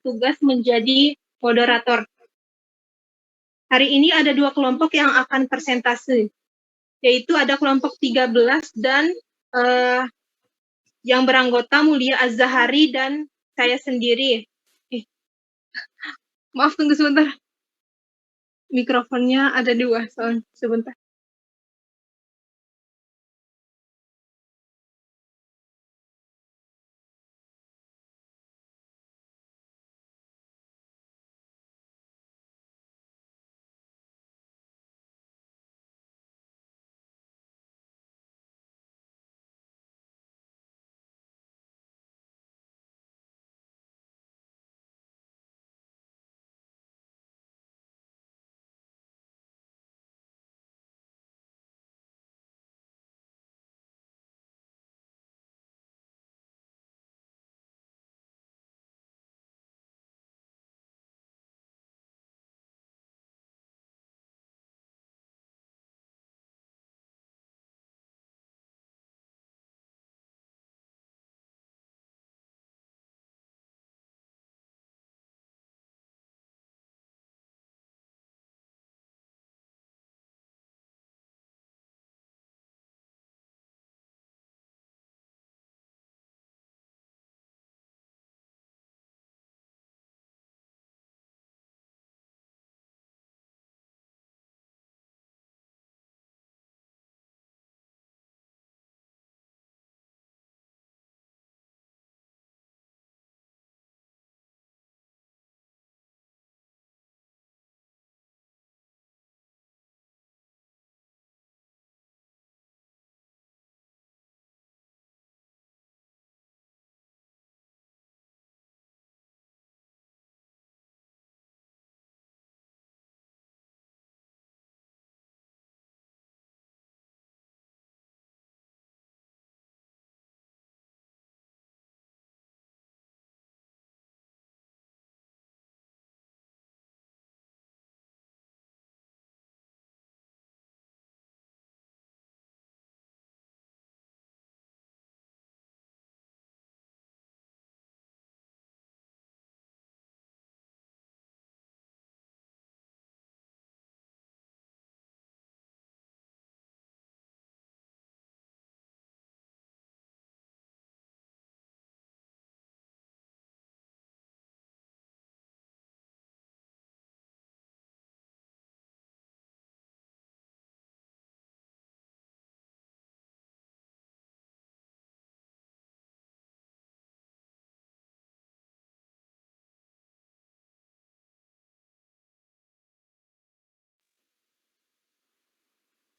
bertugas menjadi moderator. Hari ini ada 2 kelompok yang akan presentasi, yaitu ada kelompok 13 dan yang beranggota Mulia Az-Zahari dan saya sendiri. Maaf, tunggu sebentar. Mikrofonnya ada 2, sebentar.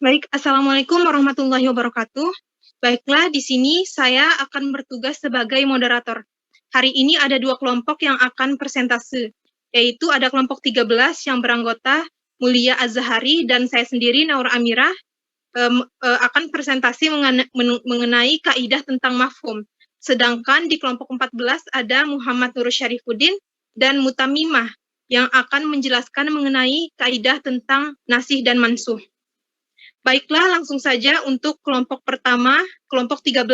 Baik, Assalamualaikum warahmatullahi wabarakatuh. Baiklah, di sini saya akan bertugas sebagai moderator. Hari ini ada 2 kelompok yang akan presentasi, yaitu ada kelompok 13 yang beranggota Mulia Az-Zahari dan saya sendiri, Naur Amirah, akan presentasi mengenai kaidah tentang mafhum. Sedangkan di kelompok 14 ada Muhammad Nur Syarifuddin dan Mutamimah yang akan menjelaskan mengenai kaidah tentang nasih dan mansuh. Baiklah, langsung saja untuk kelompok pertama, kelompok 13.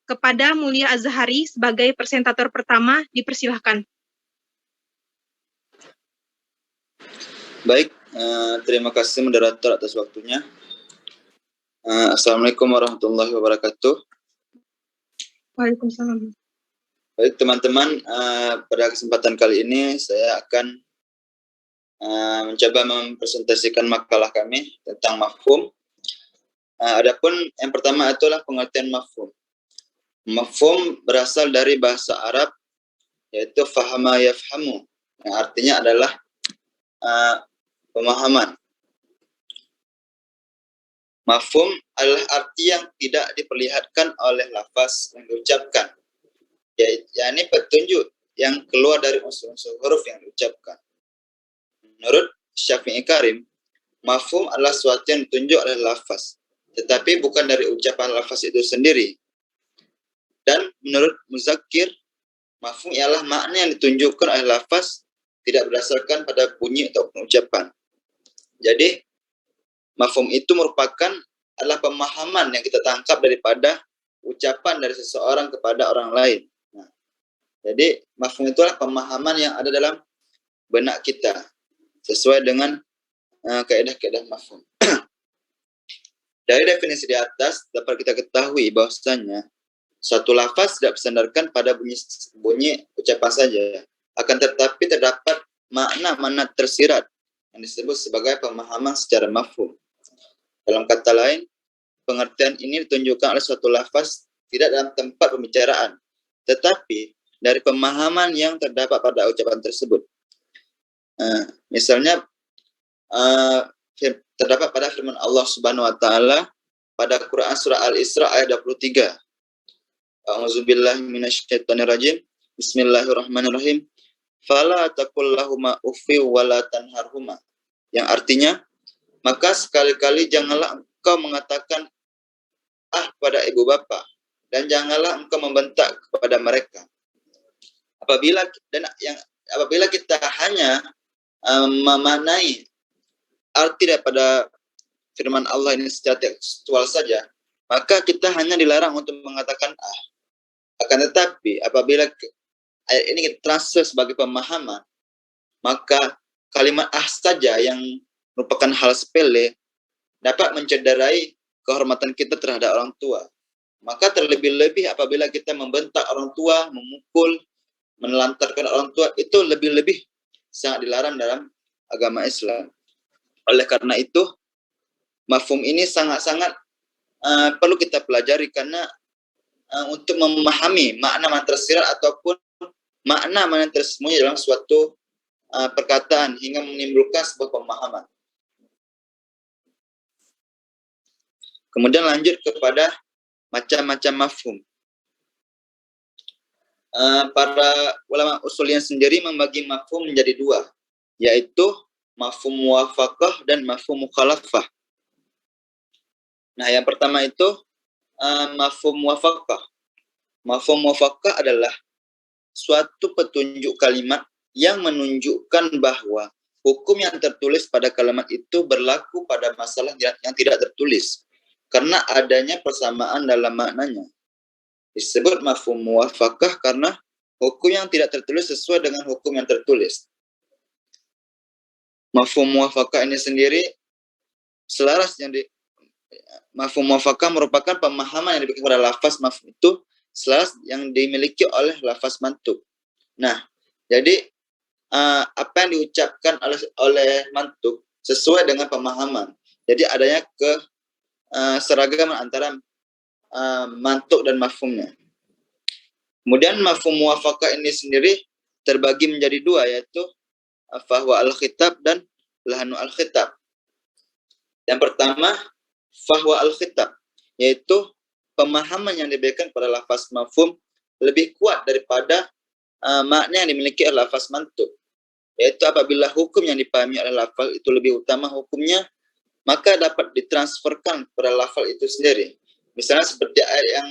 Kepada Mulia Az-Zahari sebagai presentator pertama, dipersilahkan. Baik, terima kasih moderator atas waktunya. Assalamualaikum warahmatullahi wabarakatuh. Waalaikumsalam. Baik teman-teman, pada kesempatan kali ini saya akan mencoba mempresentasikan makalah kami tentang mafhum. Adapun yang pertama itulah pengertian mafhum. Mafhum berasal dari bahasa Arab, yaitu fahama yafhamu, yang artinya adalah pemahaman. Mafhum adalah arti yang tidak diperlihatkan oleh lafaz yang diucapkan, yakni petunjuk yang keluar dari unsur-unsur huruf yang diucapkan. Menurut Syafi'i Karim, mafhum adalah sesuatu yang ditunjuk oleh lafaz, tetapi bukan dari ucapan lafaz itu sendiri. Dan menurut Muzakir, mafhum ialah makna yang ditunjukkan oleh lafaz, tidak berdasarkan pada bunyi atau ucapan. Jadi, mafhum itu adalah pemahaman yang kita tangkap daripada ucapan dari seseorang kepada orang lain. Nah, Jadi mafhum itulah pemahaman yang ada dalam benak kita sesuai dengan kaidah-kaidah mafhum. Dari definisi di atas dapat kita ketahui bahwasanya suatu lafaz tidak bersandarkan pada bunyi ucapan saja, akan tetapi terdapat makna-makna tersirat yang disebut sebagai pemahaman secara mafhum. Dalam kata lain, pengertian ini ditunjukkan oleh suatu lafaz tidak dalam tempat pembicaraan, tetapi dari pemahaman yang terdapat pada ucapan tersebut. Misalnya terdapat pada firman Allah Subhanahu wa taala pada Quran surah Al-Isra ayat 23. A'udzubillahi minasyaitonirrajim. Bismillahirrahmanirrahim. Fala taqul lahuma uffi wa la tanharhuma. Yang artinya, maka sekali-kali janganlah engkau mengatakan pada ibu bapa dan janganlah engkau membentak kepada mereka. Apabila kita hanya memaknai arti daripada firman Allah ini secara tekstual saja, maka kita hanya dilarang untuk mengatakan Akan tetapi apabila ayat ini kita transfer sebagai pemahaman, maka kalimat saja yang merupakan hal sepele dapat mencederai kehormatan kita terhadap orang tua. Maka terlebih-lebih apabila kita membentak orang tua, memukul, menelantarkan orang tua, itu lebih-lebih sangat dilarang dalam agama Islam. Oleh karena itu, mafhum ini sangat-sangat perlu kita pelajari karena untuk memahami makna-makna tersirat ataupun makna-makna tersembunyi dalam suatu perkataan hingga menimbulkan sebuah pemahaman. Kemudian lanjut kepada macam-macam mafhum. Para ulama usuliyin sendiri membagi mafhum menjadi dua, yaitu mafhum muwafaqah dan mafhum mukhalafah. Nah, yang pertama itu mafhum muwafaqah. Mafhum muwafaqah adalah suatu petunjuk kalimat yang menunjukkan bahwa hukum yang tertulis pada kalimat itu berlaku pada masalah yang tidak tertulis karena adanya persamaan dalam maknanya. Disebut mafhum muwafaqah karena hukum yang tidak tertulis sesuai dengan hukum yang tertulis. Mafhum muwafaqah ini sendiri selaras mafhum muwafaqah merupakan pemahaman yang diberikan kepada lafaz mafhum itu selaras yang dimiliki oleh lafaz mantuk. Nah, jadi apa yang diucapkan oleh mantuk sesuai dengan pemahaman. Jadi adanya keseragaman antara mantuk dan mafhumnya. Kemudian mafhum muwafaqah ini sendiri terbagi menjadi dua, yaitu fahwa al-khitab dan lahnu al-khitab. Yang pertama, fahwa al-khitab, yaitu pemahaman yang diberikan pada lafaz mafhum lebih kuat daripada makna yang dimiliki oleh lafaz mantuk. Yaitu apabila hukum yang dipahami oleh lafaz itu lebih utama hukumnya, maka dapat ditransferkan pada lafaz itu sendiri. Misalnya seperti ayat yang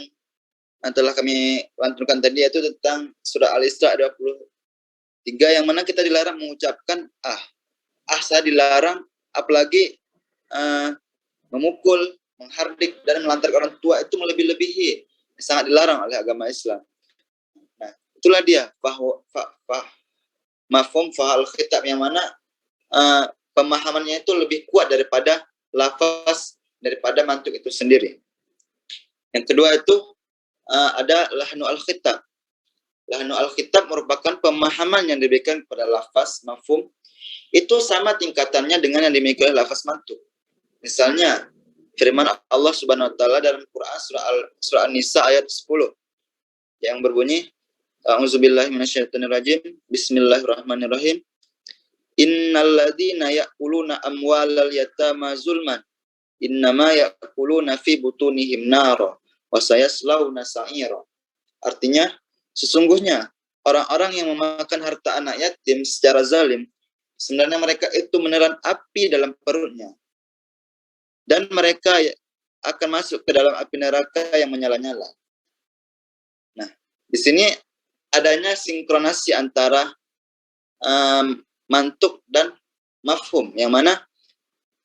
telah kami lantunkan tadi, yaitu tentang surah Al-Isra 23, yang mana kita dilarang mengucapkan saya dilarang, apalagi memukul, menghardik, dan melantarkan orang tua itu melebih-lebihi, sangat dilarang oleh agama Islam. Nah, itulah dia mafhum fahal khitab, yang mana pemahamannya itu lebih kuat daripada lafaz, daripada mantuk itu sendiri. Yang kedua itu ada lahnu al-khitab. Lahnu al-khitab merupakan pemahaman yang diberikan kepada lafaz mafhum itu sama tingkatannya dengan yang dimiliki oleh lafaz mantuk. Misalnya firman Allah Subhanahu wa taala dalam Quran surah An-Nisa ayat 10 yang berbunyi, A'udzubillahi minasyaitonirrajim. Bismillahirrahmanirrahim. Innalladzina ya'kuluna amwalal yatama zulman innama ya'kuluna fi butunihim nara wa sayaslawna sa'ira. Artinya, sesungguhnya orang-orang yang memakan harta anak yatim secara zalim, sebenarnya mereka itu menelan api dalam perutnya, dan mereka akan masuk ke dalam api neraka yang menyala-nyala. Nah, di sini adanya sinkronasi antara mantuk dan mafhum, yang mana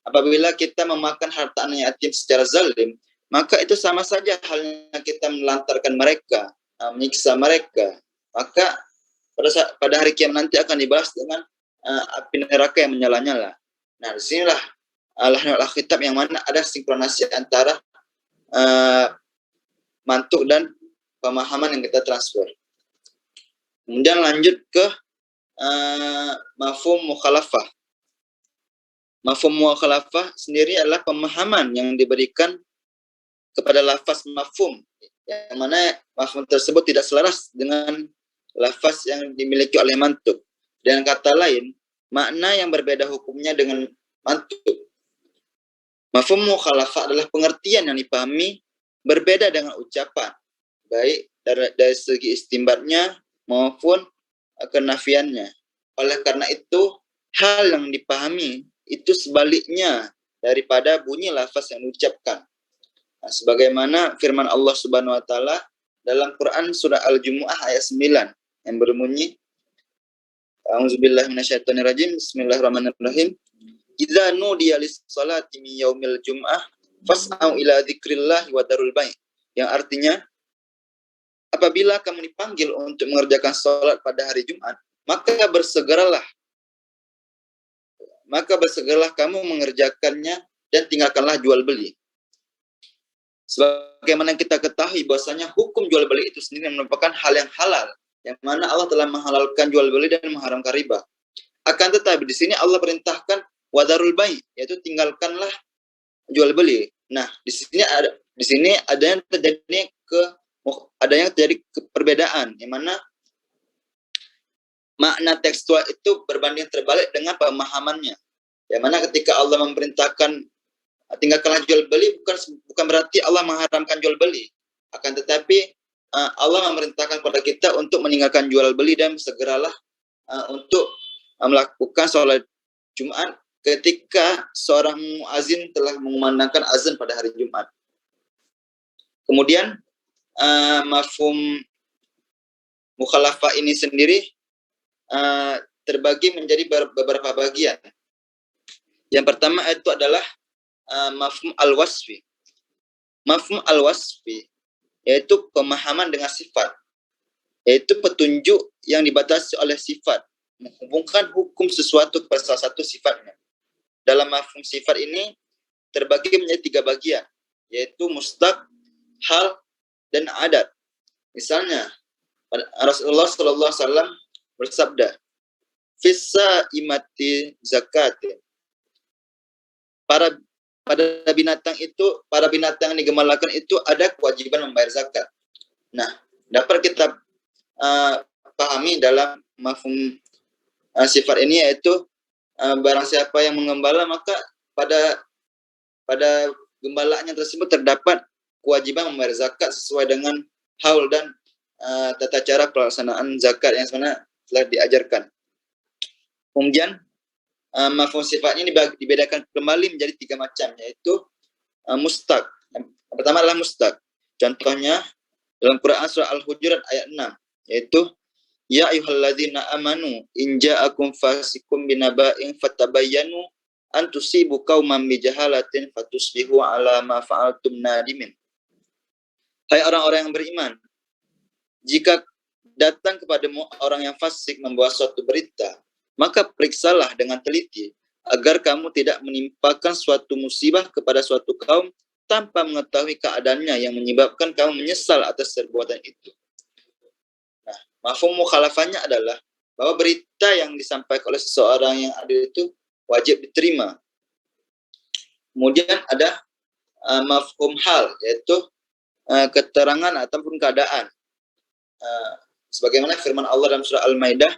apabila kita memakan harta anak yatim secara zalim, maka itu sama saja halnya kita melantarkan mereka, menyiksa mereka, maka pada hari kiamat nanti akan dibalas dengan api neraka yang menyala-nyala. Nah, disinilah Alkitab yang mana ada sinkronasi antara mantuk dan pemahaman yang kita transfer. Kemudian lanjut ke mafhum mukhalafah. Mafhum mukhalafah sendiri adalah pemahaman yang diberikan kepada lafaz mafhum, yang mana mafhum tersebut tidak selaras dengan lafaz yang dimiliki oleh mantuk. Dengan kata lain, makna yang berbeda hukumnya dengan mantuk. Mafhum mukhalafah adalah pengertian yang dipahami berbeda dengan ucapan, baik dari segi istimbatnya maupun kenafiannya. Oleh karena itu, hal yang dipahami itu sebaliknya daripada bunyi lafaz yang diucapkan. Nah, sebagaimana firman Allah Subhanahu wa taala dalam Quran surah Al-Jumu'ah ayat 9 yang berbunyi, A'udzubillahi minasyaitonirrajim, bismillahirrahmanirrahim. Idza nudiya lis-salati min yaumil jum'ah fas'au ila dzikrillah wa darul bai'. Yang artinya, apabila kamu dipanggil untuk mengerjakan salat pada hari Jumat, maka bersegeralah kamu mengerjakannya dan tinggalkanlah jual beli. Sebagaimana kita ketahui bahwasanya hukum jual beli itu sendiri merupakan hal yang halal, yang mana Allah telah menghalalkan jual beli dan mengharamkan riba. Akan tetapi di sini Allah perintahkan wadarul bai', yaitu tinggalkanlah jual beli. Nah, di sini ada yang terjadi perbedaan, yang mana makna tekstual itu berbanding terbalik dengan pemahamannya. Yang mana ketika Allah memerintahkan tinggalkanlah jual beli, bukan berarti Allah mengharamkan jual beli. Akan tetapi Allah memerintahkan kepada kita untuk meninggalkan jual beli dan segeralah untuk melakukan sholat Jumat ketika seorang muazin telah mengumandangkan azan pada hari Jumat. Kemudian mafhum mukhalafah ini sendiri terbagi menjadi beberapa bagian. Yang pertama itu adalah mafhum al-wasfi. Mafhum al-wasfi yaitu pemahaman dengan sifat, yaitu petunjuk yang dibatasi oleh sifat, menghubungkan hukum sesuatu kepada salah satu sifatnya. Dalam mafhum sifat ini terbagi menjadi 3 bagian, yaitu mustaq, hal, dan adat. Misalnya, Rasulullah SAW bersabda, "Fissa imati zakatin." Pada binatang yang digembalakan itu ada kewajiban membayar zakat. Nah, dapat kita pahami dalam mafhum sifat ini, yaitu barang siapa yang menggembala maka pada gembalanya tersebut terdapat kewajiban membayar zakat sesuai dengan haul dan tata cara pelaksanaan zakat yang sebenarnya telah diajarkan. Kemudian mafhum sifat ini dibedakan kembali menjadi 3 macam, yaitu mustaq. Yang pertama adalah mustaq. Contohnya dalam Quran surah Al-Hujurat ayat 6, yaitu ya ayyuhalladzina amanu in ja'akum fasikum binaba'in fatabayyanu an tusibu qauman bijahalatin fatusbihu ala ma fa'altum nadimin. Hai orang-orang yang beriman, jika datang kepadamu orang yang fasik membawa suatu berita, maka periksalah dengan teliti agar kamu tidak menimpakan suatu musibah kepada suatu kaum tanpa mengetahui keadaannya yang menyebabkan kamu menyesal atas perbuatan itu. Nah, mafhum mukhalafahnya adalah bahwa berita yang disampaikan oleh seseorang yang adil itu wajib diterima. Kemudian ada mafhum hal, yaitu keterangan ataupun keadaan. Sebagaimana firman Allah dalam surah Al-Maidah,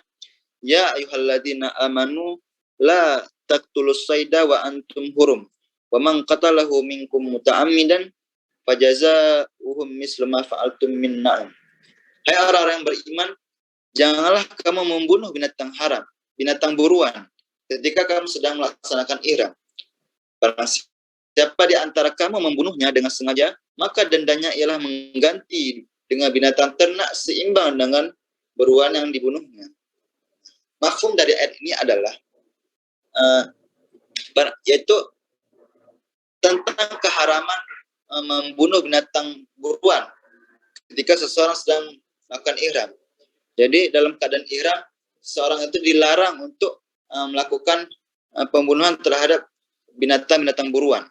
ya ayyuhalladzina amanu la taqtulus sayda wa antum hurum wa man qatalahu minkum muta'ammidan fajazaa'uhum mislu ma fa'altum min na'am. Hai orang-orang yang beriman, janganlah kamu membunuh binatang haram, binatang buruan ketika kamu sedang melaksanakan ihram. Barang siapa di antara kamu membunuhnya dengan sengaja, maka dendanya ialah mengganti dengan binatang ternak seimbang dengan buruan yang dibunuhnya. Mafhum dari ayat ini adalah yaitu tentang keharaman membunuh binatang buruan ketika seseorang sedang melakukan ihram. Jadi dalam keadaan ihram, seorang itu dilarang untuk melakukan pembunuhan terhadap binatang-binatang buruan.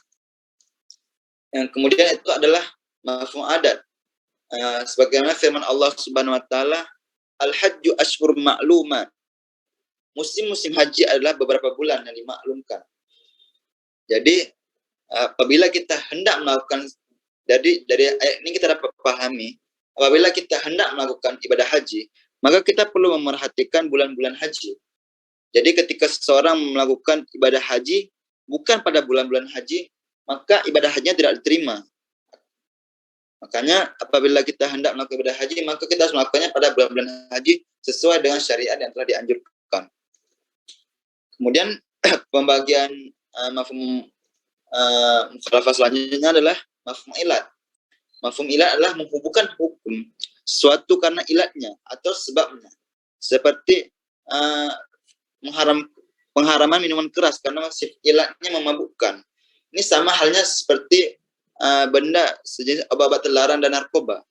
Yang kemudian itu adalah mafhum adat. Sebagaimana firman Allah Subhanahu wa taala, Al-hajju ashhur ma'lumat. Musim-musim haji adalah beberapa bulan yang dimaklumkan. Jadi apabila kita hendak melakukan, dari ayat ini kita dapat pahami, apabila kita hendak melakukan ibadah haji, maka kita perlu memerhatikan bulan-bulan haji. Jadi ketika seseorang melakukan ibadah haji bukan pada bulan-bulan haji, maka ibadah hajinya tidak diterima. Makanya apabila kita hendak melakukan ibadah haji, maka kita harus melakukannya pada bulan-bulan haji sesuai dengan syariat yang telah dianjurkan. Kemudian pembagian mafhum mukhalafah selanjutnya adalah mafhum ilat. Mafhum ilat adalah menghubungkan hukum sesuatu karena ilatnya atau sebabnya. Seperti pengharaman minuman keras karena ilatnya memabukkan. Ini sama halnya seperti benda sejenis obat-obat terlarang dan narkoba.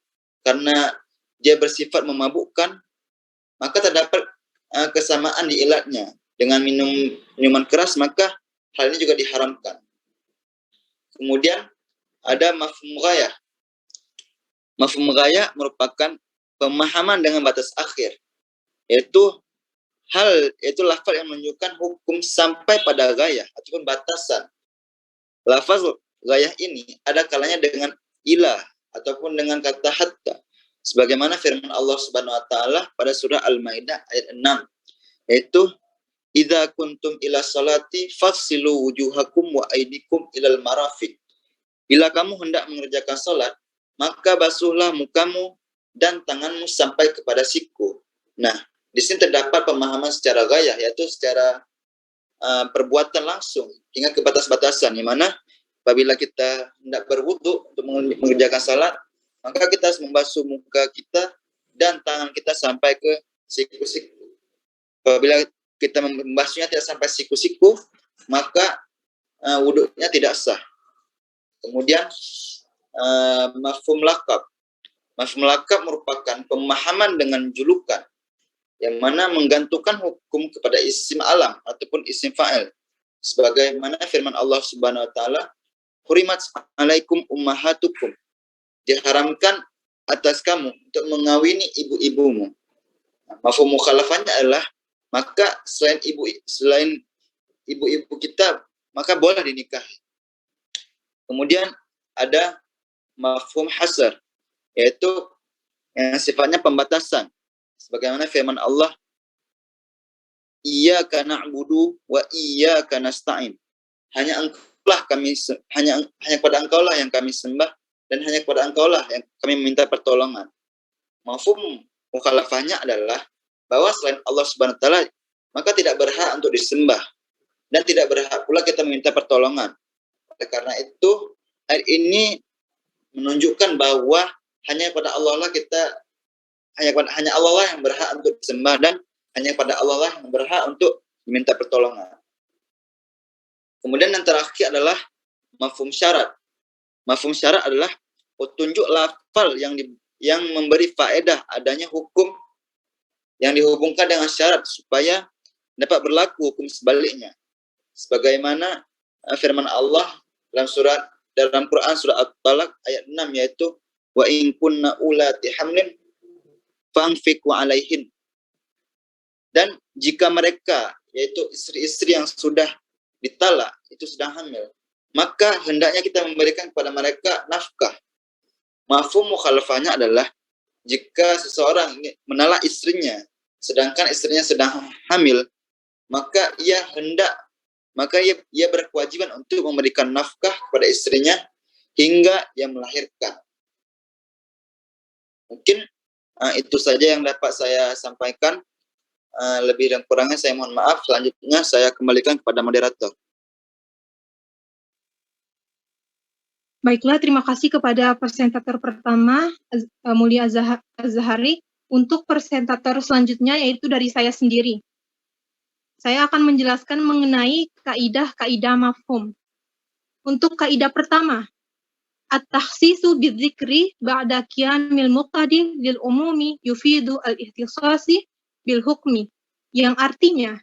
Karena dia bersifat memabukkan, maka terdapat kesamaan di ilatnya. Dengan minuman keras, maka hal ini juga diharamkan. Kemudian ada mafhum ghayah. Mafhum ghayah merupakan pemahaman dengan batas akhir, yaitu lafaz yang menunjukkan hukum sampai pada ghayah ataupun batasan. Lafaz ghayah ini ada kalanya dengan ilah ataupun dengan kata hatta, sebagaimana firman Allah Subhanahu wa taala pada surah Al-Maidah ayat 6, yaitu idza kuntum ila salati faghsilu wujuhakum wa aydikum ilal marafiq. Bila kamu hendak mengerjakan salat, maka basuhlah mukamu dan tanganmu sampai kepada siku. Nah, di sini terdapat pemahaman secara ghayah, yaitu secara perbuatan langsung hingga ke batas-batasan, di mana apabila kita hendak berwudu untuk mengerjakan salat, maka kita harus membasuh muka kita dan tangan kita sampai ke siku-siku. Apabila kita membasuhnya tidak sampai siku-siku, maka wudunya tidak sah. Kemudian mafhum laqab. Mafhum laqab merupakan pemahaman dengan julukan yang mana menggantungkan hukum kepada isim alam ataupun isim fa'il. Sebagaimana firman Allah Subhanahu wa taala, "Hurimat 'alaikum ummahatukum." Diharamkan atas kamu untuk mengawini ibu-ibumu. Mafhum mukhalafahnya adalah maka selain ibu-ibu kita, maka boleh dinikahi. Kemudian ada mafhum hasar, yaitu yang sifatnya pembatasan. Sebagaimana firman Allah, Iyyaka na'budu wa iyyaka nasta'in. Hanya kepada Engkaulah yang kami sembah dan hanya kepada Engkaulah yang kami meminta pertolongan. Mafhum mukhalafahnya adalah bahwa selain Allah Subhanahu wa taala maka tidak berhak untuk disembah dan tidak berhak pula kita meminta pertolongan. Oleh karena itu ayat ini menunjukkan bahwa hanya kepada Allah lah hanya Allah lah yang berhak untuk disembah dan hanya kepada Allah lah yang berhak untuk diminta pertolongan. Kemudian yang terakhir adalah mafhum syarat. Mafhum syarat adalah petunjuk lafal yang memberi faedah adanya hukum yang dihubungkan dengan syarat supaya dapat berlaku hukum sebaliknya. Sebagaimana firman Allah dalam Quran surah At-Talaq ayat 6, yaitu wa in kunna ulati hamlin fanfiqu alaihin. Dan jika mereka, yaitu istri-istri yang sudah ditalak, itu sedang hamil, maka hendaknya kita memberikan kepada mereka nafkah. Mafhum mukhalafahnya adalah jika seseorang menalak istrinya sedangkan istrinya sedang hamil, maka ia berkewajiban untuk memberikan nafkah kepada istrinya hingga ia melahirkan. Mungkin itu saja yang dapat saya sampaikan. Lebih dan kurangnya saya mohon maaf. Selanjutnya saya kembalikan kepada moderator. Baiklah, terima kasih kepada presentator pertama, Mulia Az-Zahari. Untuk presentator selanjutnya yaitu dari saya sendiri. Saya akan menjelaskan mengenai kaidah-kaidah mafhum. Untuk kaidah pertama, At-takhsisu bidzikri ba'da qiyamil muqtadi lil umumi yufidu al-ihtisasi bil hukmi, yang artinya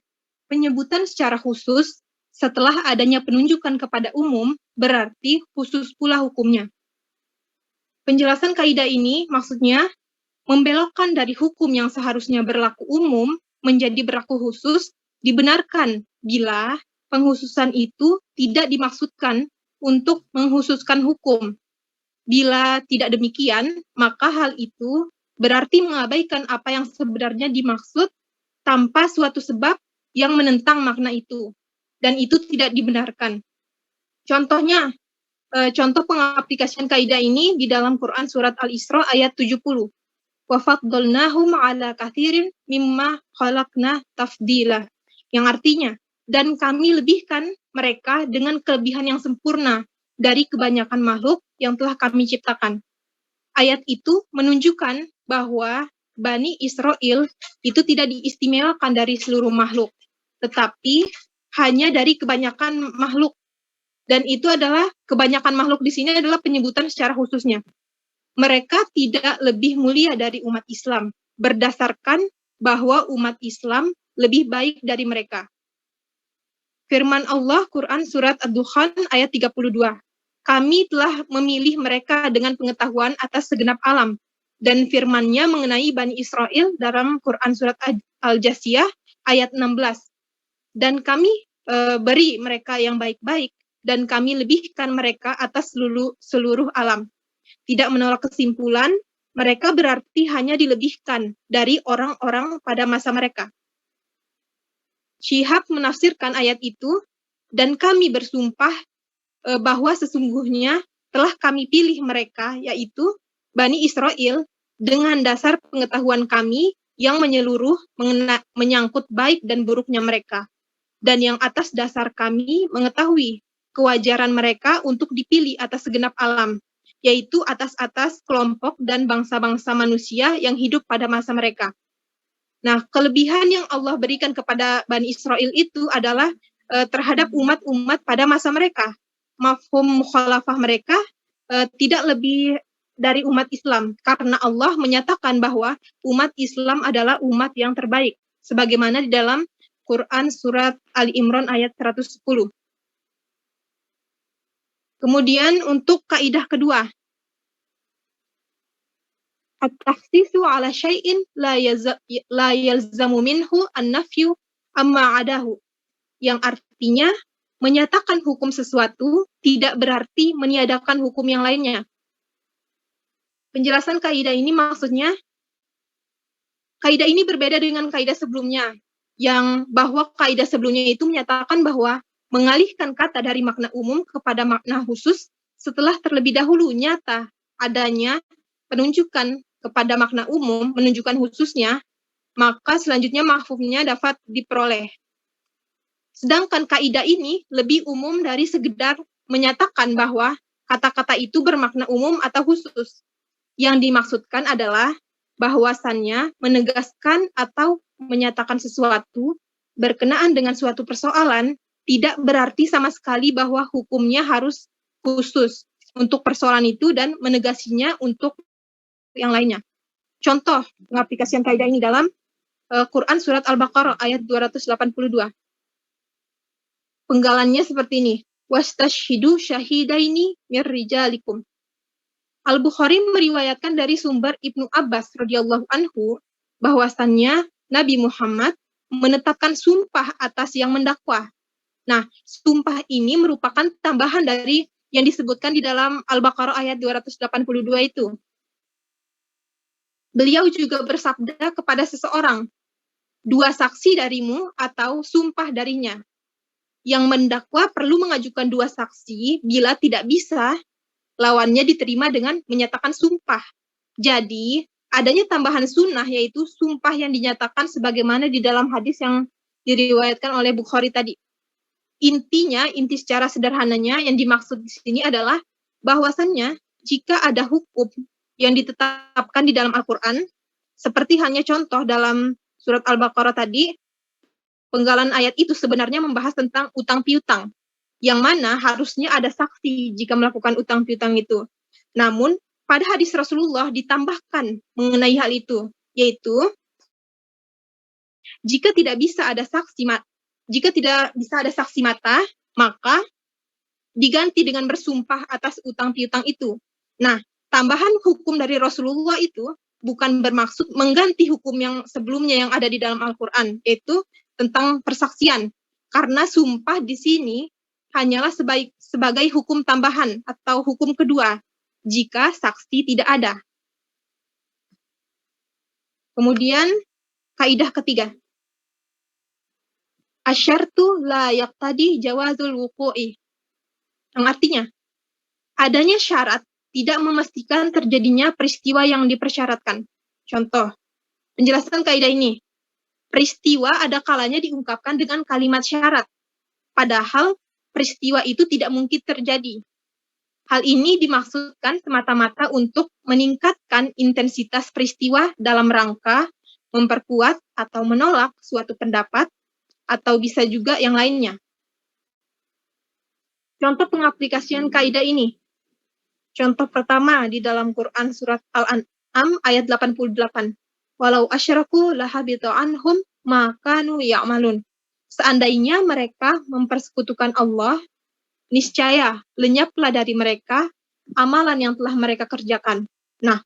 penyebutan secara khusus setelah adanya penunjukan kepada umum berarti khusus pula hukumnya. Penjelasan kaidah ini maksudnya membelokkan dari hukum yang seharusnya berlaku umum menjadi berlaku khusus dibenarkan bila penghususan itu tidak dimaksudkan untuk menghususkan hukum. Bila tidak demikian, maka hal itu berarti mengabaikan apa yang sebenarnya dimaksud tanpa suatu sebab yang menentang makna itu. Dan itu tidak dibenarkan. Contohnya, contoh pengaplikasian kaidah ini di dalam Quran surat Al-Isra ayat 70. Wa faddalnahum ala katsirin mimma khalaqna tafdila. Yang artinya, dan kami lebihkan mereka dengan kelebihan yang sempurna dari kebanyakan makhluk yang telah kami ciptakan. Ayat itu menunjukkan bahwa Bani Israel itu tidak diistimewakan dari seluruh makhluk, tetapi hanya dari kebanyakan makhluk. Dan itu adalah kebanyakan makhluk di sini adalah penyebutan secara khususnya. Mereka tidak lebih mulia dari umat Islam, berdasarkan bahwa umat Islam lebih baik dari mereka. Firman Allah Quran surat Ad-Dukhan ayat 32. Kami telah memilih mereka dengan pengetahuan atas segenap alam. Dan firman-Nya mengenai Bani Israel dalam Quran surat Al-Jasiyah ayat 16. Dan kami beri mereka yang baik-baik dan kami lebihkan mereka atas seluruh alam. Tidak menolak kesimpulan, mereka berarti hanya dilebihkan dari orang-orang pada masa mereka. Syihab menafsirkan ayat itu, dan kami bersumpah bahwa sesungguhnya telah kami pilih mereka, yaitu Bani Israel, dengan dasar pengetahuan kami yang menyeluruh menyangkut baik dan buruknya mereka, dan yang atas dasar kami mengetahui kewajaran mereka untuk dipilih atas segenap alam, yaitu atas kelompok dan bangsa-bangsa manusia yang hidup pada masa mereka. Nah, kelebihan yang Allah berikan kepada Bani Israel itu adalah terhadap umat-umat pada masa mereka. Mafhum mukhalafah mereka tidak lebih dari umat Islam, karena Allah menyatakan bahwa umat Islam adalah umat yang terbaik, sebagaimana di dalam Quran surat Ali Imran ayat 110. Kemudian untuk kaidah kedua, at-takhsisu ala syai'in la yalzamu minhu an-nafyu amma adahu, yang artinya menyatakan hukum sesuatu tidak berarti meniadakan hukum yang lainnya. Penjelasan kaidah ini maksudnya, kaidah ini berbeda dengan kaidah sebelumnya, yang bahwa kaidah sebelumnya itu menyatakan bahwa mengalihkan kata dari makna umum kepada makna khusus setelah terlebih dahulu nyata adanya penunjukan kepada makna umum menunjukkan khususnya, maka selanjutnya mafhumnya dapat diperoleh. Sedangkan kaidah ini lebih umum dari sekedar menyatakan bahwa kata-kata itu bermakna umum atau khusus. Yang dimaksudkan adalah bahwasannya menegaskan atau menyatakan sesuatu berkenaan dengan suatu persoalan tidak berarti sama sekali bahwa hukumnya harus khusus untuk persoalan itu dan menegasinya untuk yang lainnya. Contoh pengaplikasian kaidah ini dalam Quran surat Al-Baqarah ayat 282. Penggalannya seperti ini. Wastashhidu syahidaini mir rijalikum. Al-Bukhari meriwayatkan dari sumber Ibnu Abbas radhiyallahu anhu bahwasannya Nabi Muhammad menetapkan sumpah atas yang mendakwa. Nah, sumpah ini merupakan tambahan dari yang disebutkan di dalam Al-Baqarah ayat 282 itu. Beliau juga bersabda kepada seseorang, 2 saksi darimu atau sumpah darinya. Yang mendakwa perlu mengajukan 2 saksi, bila tidak bisa, lawannya diterima dengan menyatakan sumpah. Jadi, adanya tambahan sunnah, yaitu sumpah yang dinyatakan sebagaimana di dalam hadis yang diriwayatkan oleh Bukhari tadi. Inti secara sederhananya yang dimaksud di sini adalah bahwasannya jika ada hukum yang ditetapkan di dalam Al-Quran, seperti hanya contoh dalam surat Al-Baqarah tadi, penggalan ayat itu sebenarnya membahas tentang utang piutang, yang mana harusnya ada saksi jika melakukan utang piutang itu. Namun, pada hadis Rasulullah ditambahkan mengenai hal itu, yaitu jika tidak bisa ada saksi mata, maka diganti dengan bersumpah atas utang piutang itu. Nah, tambahan hukum dari Rasulullah itu bukan bermaksud mengganti hukum yang sebelumnya yang ada di dalam Al-Quran, yaitu tentang persaksian. Karena sumpah di sini hanyalah sebagai hukum tambahan atau hukum kedua jika saksi tidak ada. Kemudian, kaidah ketiga. Asyartu la yaqtadi jawazul wuqu'i. Yang artinya, adanya syarat tidak memastikan terjadinya peristiwa yang dipersyaratkan. Contoh, penjelasan kaidah ini. Peristiwa ada kalanya diungkapkan dengan kalimat syarat, padahal peristiwa itu tidak mungkin terjadi. Hal ini dimaksudkan semata-mata untuk meningkatkan intensitas peristiwa dalam rangka memperkuat atau menolak suatu pendapat, atau bisa juga yang lainnya. Contoh pengaplikasian kaidah ini. Contoh pertama di dalam Quran surat Al-An'am ayat 88. Walau asyraku lahabita anhum ma kanu ya'malun. Seandainya mereka mempersekutukan Allah, niscaya lenyaplah dari mereka amalan yang telah mereka kerjakan. Nah,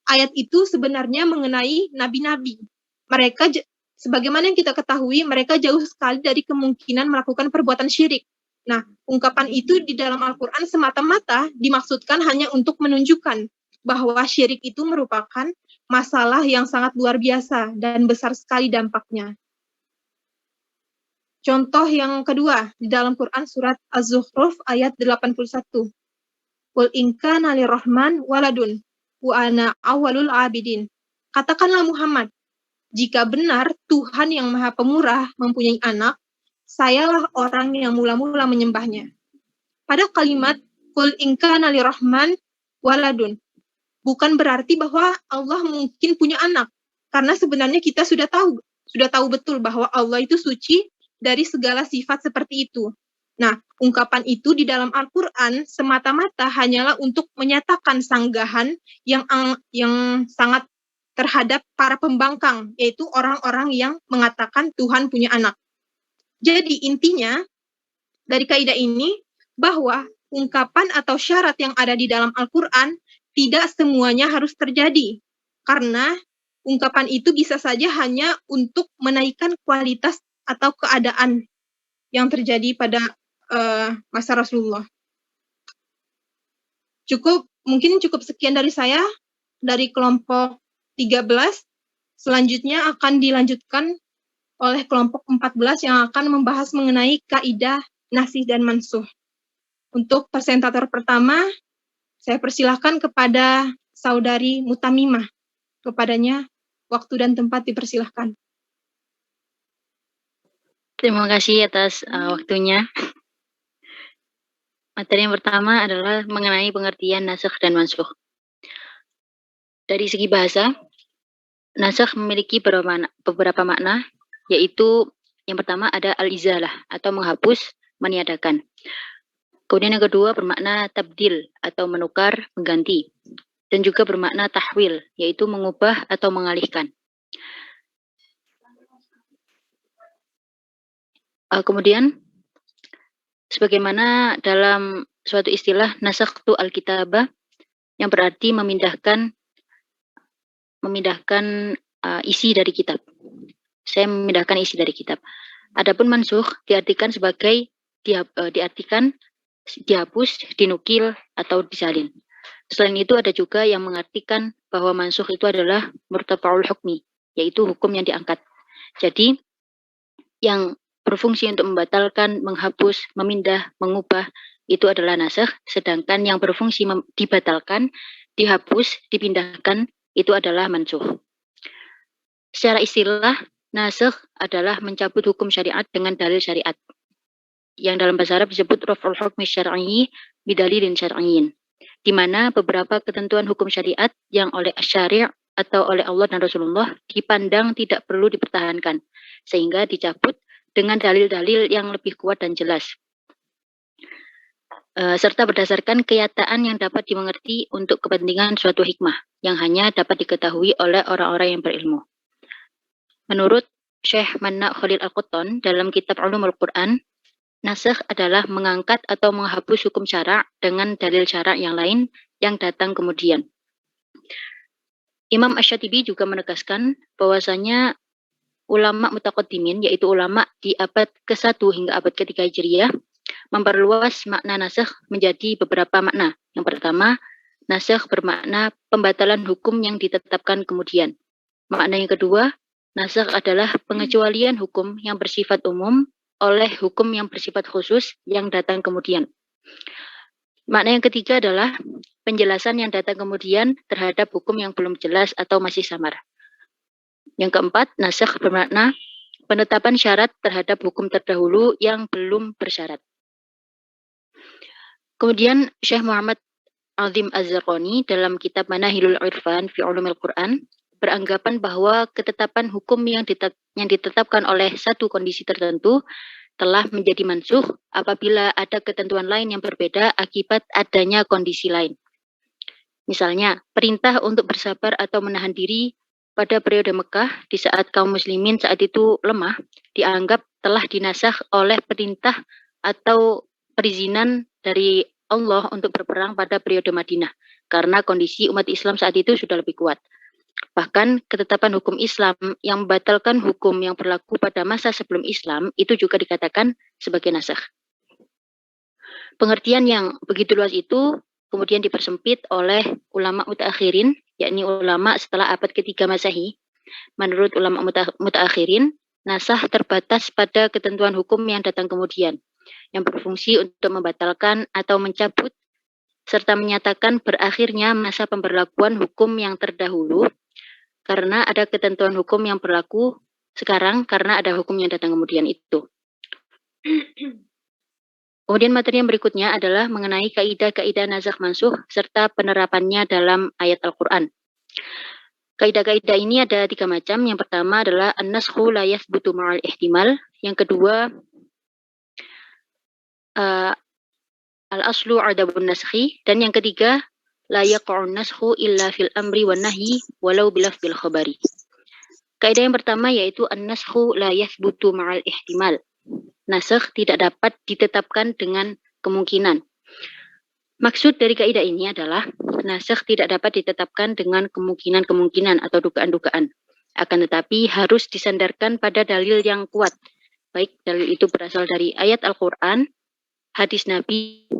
ayat itu sebenarnya mengenai nabi-nabi. Mereka, sebagaimana yang kita ketahui, mereka jauh sekali dari kemungkinan melakukan perbuatan syirik. Nah, ungkapan itu di dalam Al-Quran semata-mata dimaksudkan hanya untuk menunjukkan bahwa syirik itu merupakan masalah yang sangat luar biasa dan besar sekali dampaknya. Contoh yang kedua, di dalam Quran surat Az-Zukhruf ayat 81. Qul in kana lirrahman waladun wa ana awwalul abidin. Katakanlah Muhammad, jika benar Tuhan yang Maha Pemurah mempunyai anak, sayalah orang yang mula-mula menyembahnya. Pada kalimat Qul in kana lirrahman waladun, bukan berarti bahwa Allah mungkin punya anak, karena sebenarnya kita sudah tahu betul bahwa Allah itu suci dari segala sifat seperti itu. Nah, ungkapan itu di dalam Al-Quran semata-mata hanyalah untuk menyatakan sanggahan yang sangat terhadap para pembangkang, yaitu orang-orang yang mengatakan Tuhan punya anak. Jadi intinya dari kaidah ini bahwa ungkapan atau syarat yang ada di dalam Al-Quran tidak semuanya harus terjadi, karena ungkapan itu bisa saja hanya untuk menaikkan kualitas atau keadaan yang terjadi pada masa Rasulullah. Mungkin cukup sekian dari saya, dari kelompok 13. Selanjutnya akan dilanjutkan oleh kelompok 14 yang akan membahas mengenai kaidah nasih dan mansuh. Untuk presentator pertama, saya persilahkan kepada Saudari Mutamimah. Kepadanya waktu dan tempat dipersilahkan. Terima kasih atas waktunya. Materi yang pertama adalah mengenai pengertian nasakh dan mansukh. Dari segi bahasa, nasakh memiliki beberapa makna, yaitu yang pertama ada al-izalah atau menghapus, meniadakan. Kemudian yang kedua bermakna tabdil atau menukar, mengganti. Dan juga bermakna tahwil, yaitu mengubah atau mengalihkan. Kemudian, sebagaimana dalam suatu istilah nasakhtu al-kitabah, yang berarti memindahkan isi dari kitab. Saya memindahkan isi dari kitab. Adapun mansukh diartikan sebagai dihapus, dinukil, atau disalin. Selain itu ada juga yang mengartikan bahwa mansukh itu adalah murtafa'ul hukmi, yaitu hukum yang diangkat. Jadi yang berfungsi untuk membatalkan, menghapus, memindah, mengubah itu adalah nasakh, sedangkan yang berfungsi dibatalkan, dihapus, dipindahkan itu adalah mansukh. Secara istilah, nasakh adalah mencabut hukum syariat dengan dalil syariat, yang dalam bahasa Arab disebut raf'ul hukmi syar'i bidalilin syar'iyyin, di mana beberapa ketentuan hukum syariat yang oleh syari' atau oleh Allah dan Rasulullah dipandang tidak perlu dipertahankan, sehingga dicabut dengan dalil-dalil yang lebih kuat dan jelas. serta berdasarkan kenyataan yang dapat dimengerti untuk kepentingan suatu hikmah yang hanya dapat diketahui oleh orang-orang yang berilmu. Menurut Syekh Manna Khalil Al-Quttan dalam kitab Ulumul Quran, nasakh adalah mengangkat atau menghapus hukum syara' dengan dalil syara' yang lain yang datang kemudian. Imam Asy-Syatibi juga menegaskan bahwasanya ulama mutaqaddimin, yaitu ulama di abad ke-1 hingga abad ke-3 Hijriah, memperluas makna nasakh menjadi beberapa makna. Yang pertama, nasakh bermakna pembatalan hukum yang ditetapkan kemudian. Makna yang kedua, nasakh adalah pengecualian hukum yang bersifat umum oleh hukum yang bersifat khusus yang datang kemudian. Makna yang ketiga adalah penjelasan yang datang kemudian terhadap hukum yang belum jelas atau masih samar. Yang keempat, nasakh bermakna penetapan syarat terhadap hukum terdahulu yang belum bersyarat. Kemudian Syekh Muhammad Azim Az-Zarqani dalam kitab Manahilul Irfan fi Ulumil Quran beranggapan bahwa ketetapan hukum yang ditetapkan oleh satu kondisi tertentu telah menjadi mansukh apabila ada ketentuan lain yang berbeda akibat adanya kondisi lain. Misalnya, perintah untuk bersabar atau menahan diri pada periode Mekah di saat kaum muslimin saat itu lemah dianggap telah dinasakh oleh perintah atau perizinan dari Allah untuk berperang pada periode Madinah karena kondisi umat Islam saat itu sudah lebih kuat. Bahkan ketetapan hukum Islam yang membatalkan hukum yang berlaku pada masa sebelum Islam itu juga dikatakan sebagai nasakh. Pengertian yang begitu luas itu kemudian dipersempit oleh ulama mutaakhirin, yakni ulama setelah abad ke-3 Masehi. Menurut ulama mutaakhirin, nasakh terbatas pada ketentuan hukum yang datang kemudian, yang berfungsi untuk membatalkan atau mencabut serta menyatakan berakhirnya masa pemberlakuan hukum yang terdahulu karena ada ketentuan hukum yang berlaku sekarang karena ada hukum yang datang kemudian itu. Kemudian materi yang berikutnya adalah mengenai kaidah-kaidah nasakh mansukh serta penerapannya dalam ayat Al-Quran. Kaidah-kaidah ini ada 3 macam. Yang pertama adalah an-naskhu la yathbutu ma'al ihtimal. Yang kedua, al-aslu adabun naskhi. Dan yang ketiga, la yaqa'un naskhu illa fil amri wan nahyi walau bilafdil khabari. Kaidah yang pertama yaitu an-naskhu la yathbutu ma'al ihtimal. Nasakh tidak dapat ditetapkan dengan kemungkinan. Maksud dari kaidah ini adalah nasakh tidak dapat ditetapkan dengan kemungkinan-kemungkinan atau dugaan-dugaan. Akan tetapi harus disandarkan pada dalil yang kuat. Baik dalil itu berasal dari ayat Al-Quran, hadis Nabi,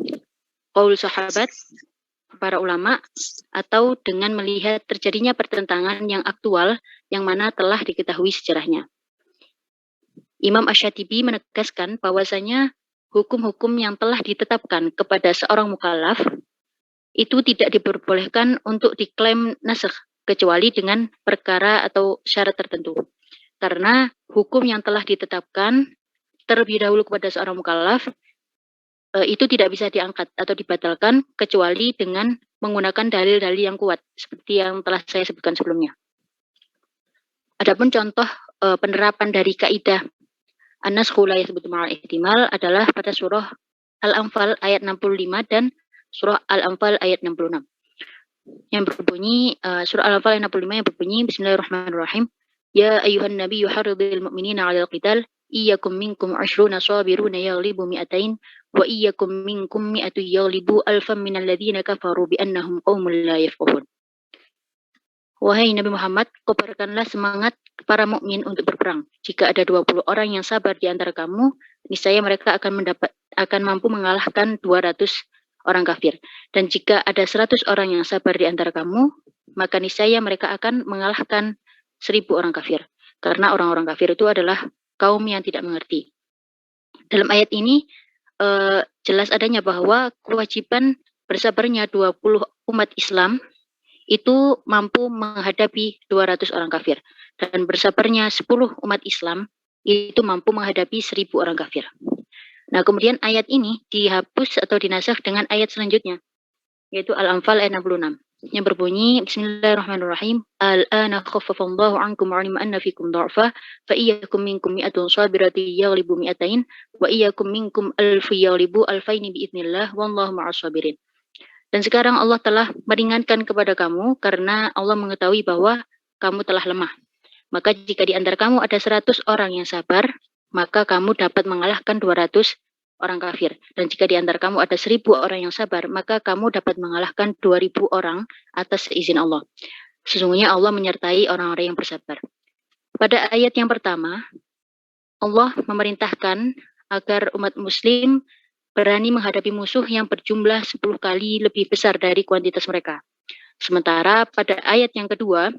qaul sahabat, para ulama, atau dengan melihat terjadinya pertentangan yang aktual yang mana telah diketahui sejarahnya. Imam Asy-Syatibi menegaskan bahwasanya hukum-hukum yang telah ditetapkan kepada seorang mukallaf itu tidak diperbolehkan untuk diklaim nasakh kecuali dengan perkara atau syarat tertentu. Karena hukum yang telah ditetapkan terlebih dahulu kepada seorang mukallaf itu tidak bisa diangkat atau dibatalkan kecuali dengan menggunakan dalil-dalil yang kuat seperti yang telah saya sebutkan sebelumnya. Adapun contoh penerapan dari kaidah an-naskhu la yathbutu ma'al ihtimal adalah pada surah Al-Anfal ayat 65 dan surah Al-Anfal ayat 66. Yang berbunyi surah Al-Anfal ayat 65 yang berbunyi Bismillahirrahmanirrahim. Ya ayyuhan nabiyyu harridil mu'minina 'alal qital iyyakum minkum 'ashruna sabiruna yaghlibu mi'atain wa iyyakum minkum mi'atu yaghlibu alfan minal ladzina kafaru bi annahum qaumun la yafqahun. Wahai Nabi Muhammad, kobarkanlah semangat para mukmin untuk berperang. Jika ada 20 orang yang sabar di antara kamu, niscaya mereka akan mampu mengalahkan 200 orang kafir. Dan jika ada 100 orang yang sabar di antara kamu, maka niscaya mereka akan mengalahkan 1000 orang kafir. Karena orang-orang kafir itu adalah kaum yang tidak mengerti. Dalam ayat ini jelas adanya bahwa kewajiban bersabarnya 20 umat Islam itu mampu menghadapi 200 orang kafir. Dan bersabarnya 10 umat Islam itu mampu menghadapi 1000 orang kafir. Nah, kemudian ayat ini dihapus atau dinasakh dengan ayat selanjutnya, yaitu Al-Anfal ayat 66. yang berbunyi Bismillahirrahmanirrahim. Al-ana khaffafallahu ankum wa alima anna fikum dha'fa fa iyyakum minkum mi'atun sabiratin yaghlibu mi'atain wa iyyakum minkum alfu yaghlibu alfaini biidznillah wallahu ma'as sabirin. Dan sekarang Allah telah meringankan kepada kamu karena Allah mengetahui bahwa kamu telah lemah. Maka jika di antara kamu ada 100 orang yang sabar, maka kamu dapat mengalahkan 200 orang kafir. Dan jika di antara kamu ada 1000 orang yang sabar, maka kamu dapat mengalahkan 2000 orang atas izin Allah. Sesungguhnya Allah menyertai orang-orang yang bersabar. Pada ayat yang pertama, Allah memerintahkan agar umat muslim berani menghadapi musuh yang berjumlah 10 kali lebih besar dari kuantitas mereka. Sementara pada ayat yang kedua,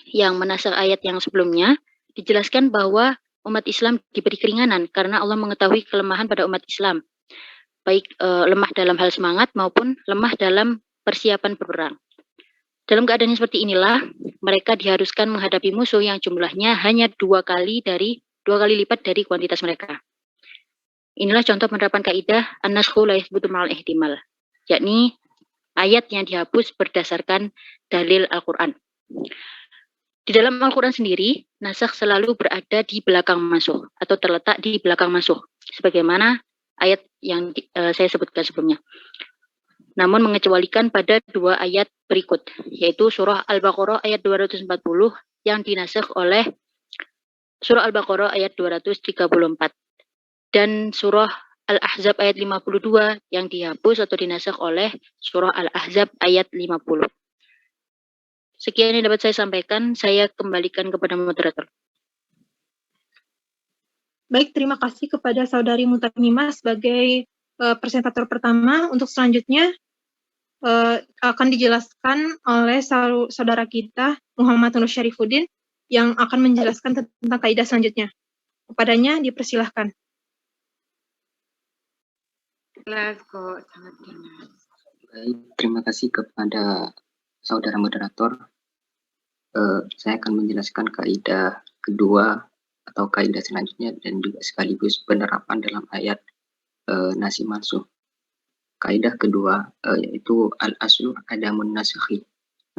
yang menasakh ayat yang sebelumnya, dijelaskan bahwa umat Islam diberi keringanan karena Allah mengetahui kelemahan pada umat Islam, baik lemah dalam hal semangat maupun lemah dalam persiapan berperang. Dalam keadaan seperti inilah, mereka diharuskan menghadapi musuh yang jumlahnya hanya 2 kali lipat dari kuantitas mereka. Inilah contoh penerapan kaidah an-naskhu la yathbutu ma'al ihtimal, yakni ayat yang dihapus berdasarkan dalil Al-Quran. Di dalam Al-Quran sendiri, nasakh selalu berada di belakang masuh atau terletak di belakang masuh, sebagaimana ayat yang saya sebutkan sebelumnya. Namun mengecualikan pada 2 ayat berikut, yaitu surah Al-Baqarah ayat 240 yang dinasakh oleh surah Al-Baqarah ayat 234 dan surah Al-Ahzab ayat 52 yang dihapus atau dinasakh oleh surah Al-Ahzab ayat 50. Sekian yang dapat saya sampaikan, saya kembalikan kepada moderator. Baik, terima kasih kepada Saudari Mutamimah sebagai presentator pertama. Untuk selanjutnya akan dijelaskan oleh saudara kita Muhammad Nur Syarifuddin yang akan menjelaskan tentang kaidah selanjutnya. Kepadanya dipersilahkan. Jelas kok, sangat jelas. Baik, terima kasih kepada saudara moderator. Saya akan menjelaskan kaidah kedua atau kaidah selanjutnya dan juga sekaligus penerapan dalam ayat nasi mansuh. Kaidah kedua yaitu al-aslu adamun nasakhi.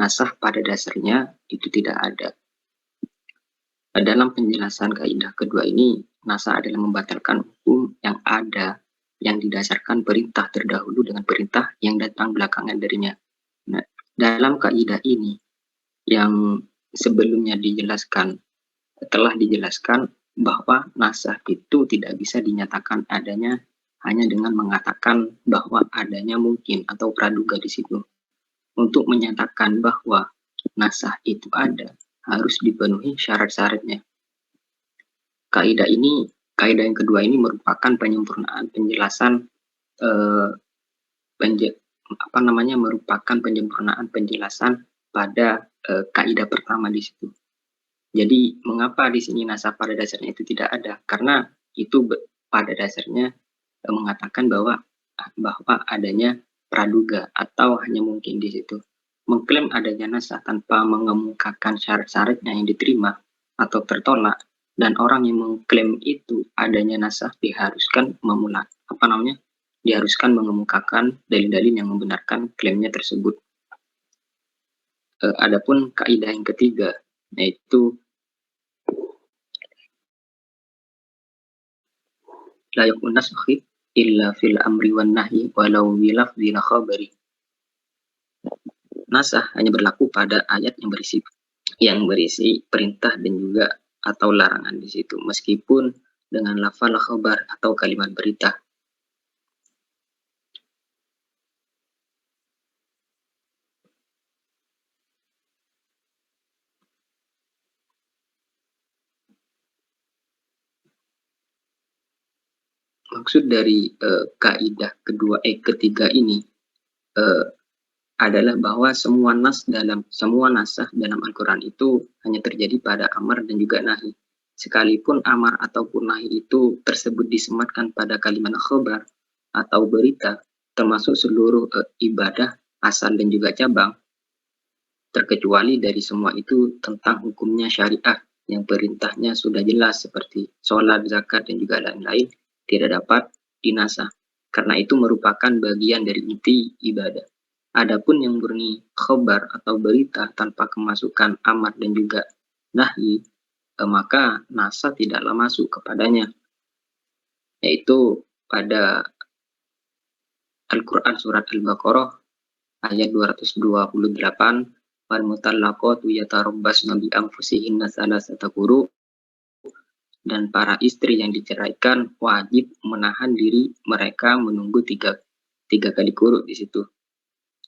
Nasakh pada dasarnya itu tidak ada. Dalam penjelasan kaidah kedua ini, nasakh adalah membatalkan hukum yang ada yang didasarkan perintah terdahulu dengan perintah yang datang belakangan darinya. Nah, dalam kaidah ini yang sebelumnya telah dijelaskan bahwa nasakh itu tidak bisa dinyatakan adanya hanya dengan mengatakan bahwa adanya mungkin atau praduga di situ. Untuk menyatakan bahwa nasakh itu ada, harus dipenuhi syarat-syaratnya. Kaidah yang kedua ini merupakan penyempurnaan penjelasan merupakan penyempurnaan penjelasan pada kaidah pertama di situ. Jadi mengapa di sini nasakh pada dasarnya itu tidak ada? Karena itu pada dasarnya mengatakan bahwa adanya praduga atau hanya mungkin di situ. Mengklaim adanya nasakh tanpa mengemukakan syarat-syaratnya yang diterima atau tertolak, dan orang yang mengklaim itu adanya nasakh diharuskan mengemukakan dalil-dalil yang membenarkan klaimnya tersebut. Adapun kaidah yang ketiga, yaitu la yakun nasakhi illa fil amri wan nahyi walau bi lafdhi khabari. Nasakh hanya berlaku pada ayat yang berisi perintah dan juga atau larangan di situ, meskipun dengan lafal khabar atau kalimat berita. Maksud dari kaidah ketiga ini adalah bahwa semua nasakh dalam Al-Quran itu hanya terjadi pada amar dan juga nahi. Sekalipun amar ataupun nahi itu tersebut disematkan pada kalimat khabar atau berita, termasuk seluruh ibadah asal dan juga cabang, terkecuali dari semua itu tentang hukumnya syariah yang perintahnya sudah jelas seperti sholat, zakat, dan juga lain-lain, tidak dapat dinasakh karena itu merupakan bagian dari inti ibadah. Adapun yang murni khobar atau berita tanpa kemasukan amar dan juga nahi, maka nasa tidaklah masuk kepadanya, yaitu pada Al-Quran surat Al-Baqarah ayat 228, wal mutallaqatu yatarabbasna bi anfusihinna salasata quru, dan para istri yang diceraikan wajib menahan diri mereka menunggu tiga kali quru di situ.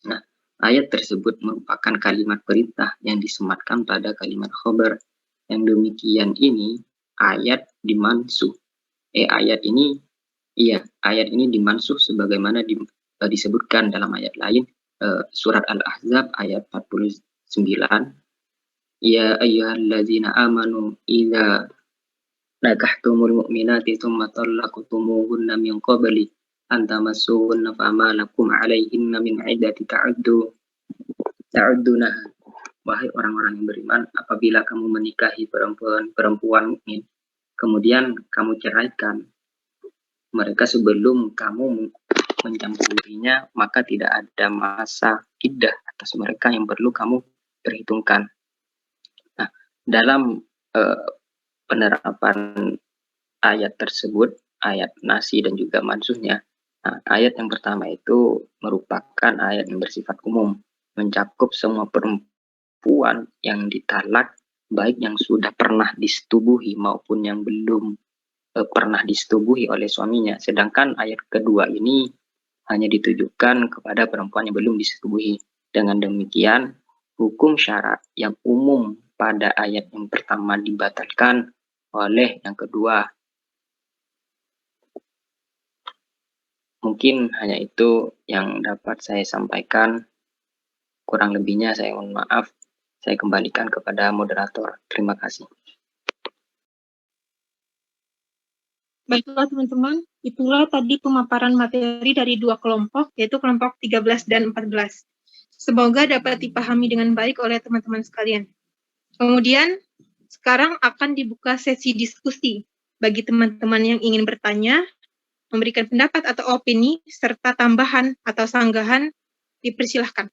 Nah, ayat tersebut merupakan kalimat perintah yang disematkan pada kalimat khobar. Yang demikian ini ayat dimansuh. Ayat ini dimansuh sebagaimana disebutkan dalam ayat lain, surat Al-Ahzab ayat 49. Ya ayyuhallazina amanu idza nakahtumul mu'minati tsumma talaqtumuhunna min qabli an tamassuhunna fama lakum 'alaihinna min 'iddati ta'uddunaha. Wahai orang-orang yang beriman, apabila kamu menikahi perempuan mukmin, kemudian kamu ceraikan mereka sebelum kamu mencampurinya, maka tidak ada masa iddah atas mereka yang perlu kamu perhitungkan. Nah, dalam penerapan ayat tersebut, ayat nasi dan juga mansuhnya, ayat yang pertama itu merupakan ayat yang bersifat umum, mencakup semua perempuan yang ditalak, baik yang sudah pernah disetubuhi maupun yang belum pernah disetubuhi oleh suaminya. Sedangkan ayat kedua ini hanya ditujukan kepada perempuan yang belum disetubuhi. Dengan demikian, hukum syarat yang umum pada ayat yang pertama dibatalkan oleh yang kedua. Mungkin hanya itu yang dapat saya sampaikan. Kurang lebihnya saya mohon maaf. Saya kembalikan kepada moderator. Terima kasih. Baiklah teman-teman, itulah tadi pemaparan materi dari dua kelompok, yaitu kelompok 13 dan 14. Semoga dapat dipahami dengan baik oleh teman-teman sekalian. Kemudian, sekarang akan dibuka sesi diskusi. Bagi teman-teman yang ingin bertanya, memberikan pendapat atau opini, serta tambahan atau sanggahan, dipersilahkan.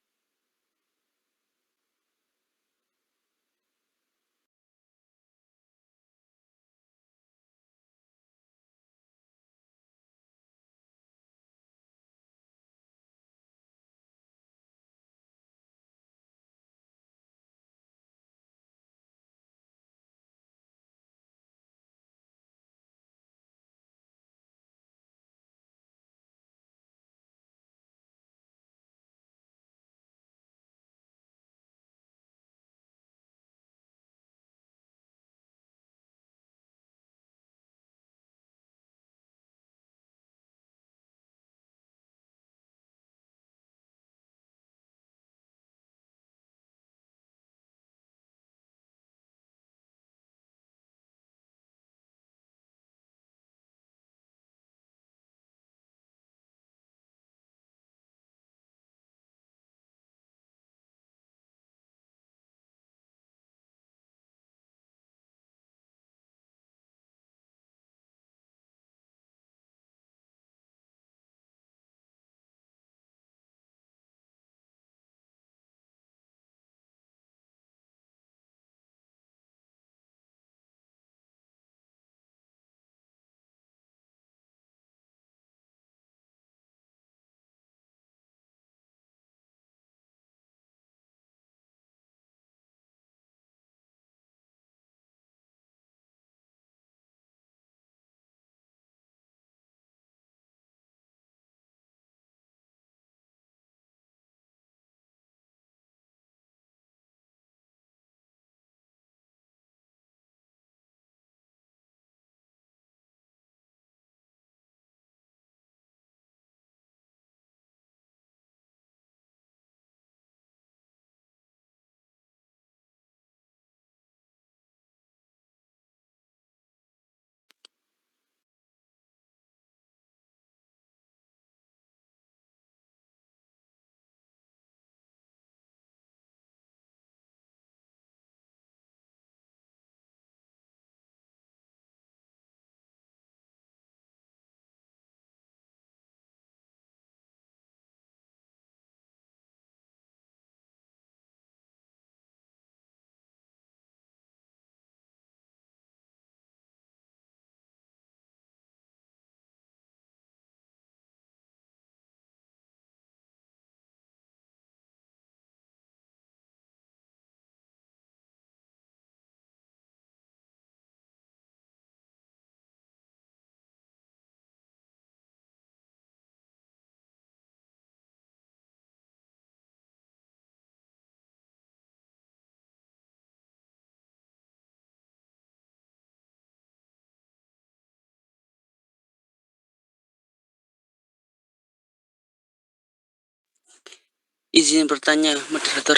Izin bertanya, moderator.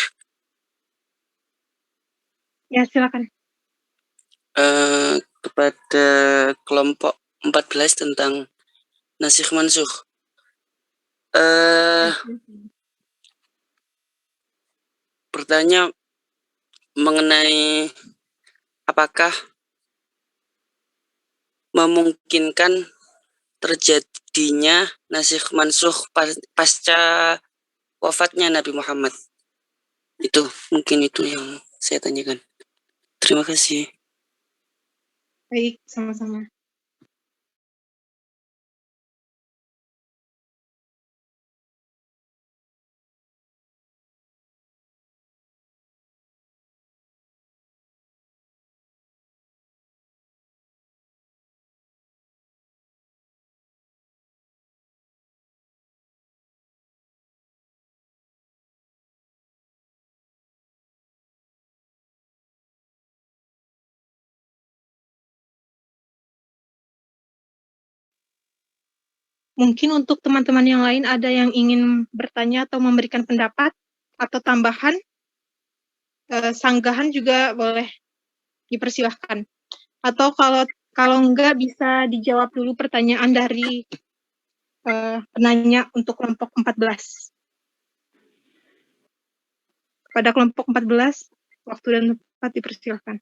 Ya, silakan. Kepada kelompok 14 tentang nasikh mansukh. Bertanya mengenai apakah memungkinkan terjadinya nasikh mansukh pasca wafatnya Nabi Muhammad. Itu mungkin itu yang saya tanyakan. Terima kasih. Baik, sama-sama. Mungkin untuk teman-teman yang lain ada yang ingin bertanya atau memberikan pendapat atau tambahan, sanggahan juga boleh dipersilahkan. Atau kalau enggak bisa dijawab dulu pertanyaan dari penanya untuk kelompok 14. Pada kelompok 14, waktu dan tempat dipersilahkan.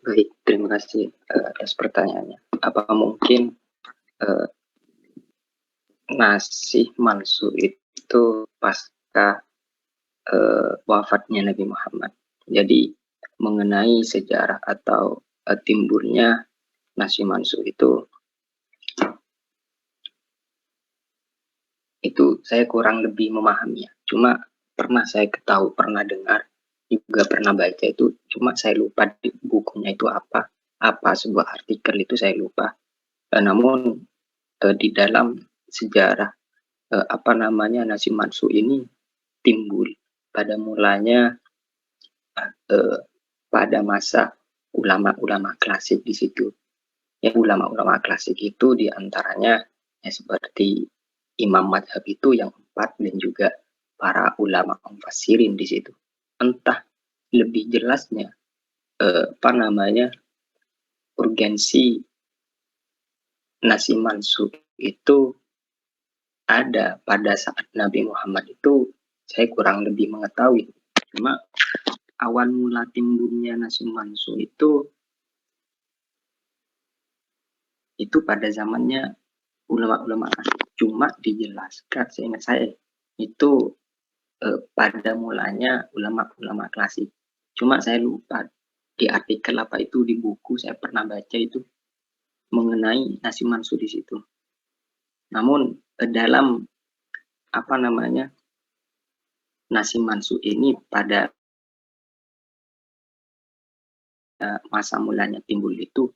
Baik, terima kasih atas pertanyaannya. Apa mungkin nasikh mansukh itu pasca wafatnya Nabi Muhammad? Jadi mengenai sejarah atau timbulnya nasikh mansukh itu saya kurang lebih memahaminya. Cuma pernah saya ketahui, pernah dengar, juga pernah baca itu, cuma saya lupa di bukunya itu apa sebuah artikel itu saya lupa. Namun di dalam sejarah nasikh mansukh ini timbul pada mulanya pada masa ulama-ulama klasik di situ. Ya, ulama-ulama klasik itu diantaranya ya, seperti imam madhab itu yang 4 dan juga para ulama mufassirin di situ. Entah lebih jelasnya urgensi nasikh mansukh itu ada pada saat Nabi Muhammad itu saya kurang lebih mengetahui. Cuma awal mula timbulnya nasikh mansukh itu pada zamannya ulama-ulama klasik. Cuma dijelaskan seingat saya itu pada mulanya ulama-ulama klasik. Cuma saya lupa di artikel apa itu di buku saya pernah baca itu mengenai nasikh mansukh di situ. Namun dalam nasikh mansukh ini pada masa mulanya timbul itu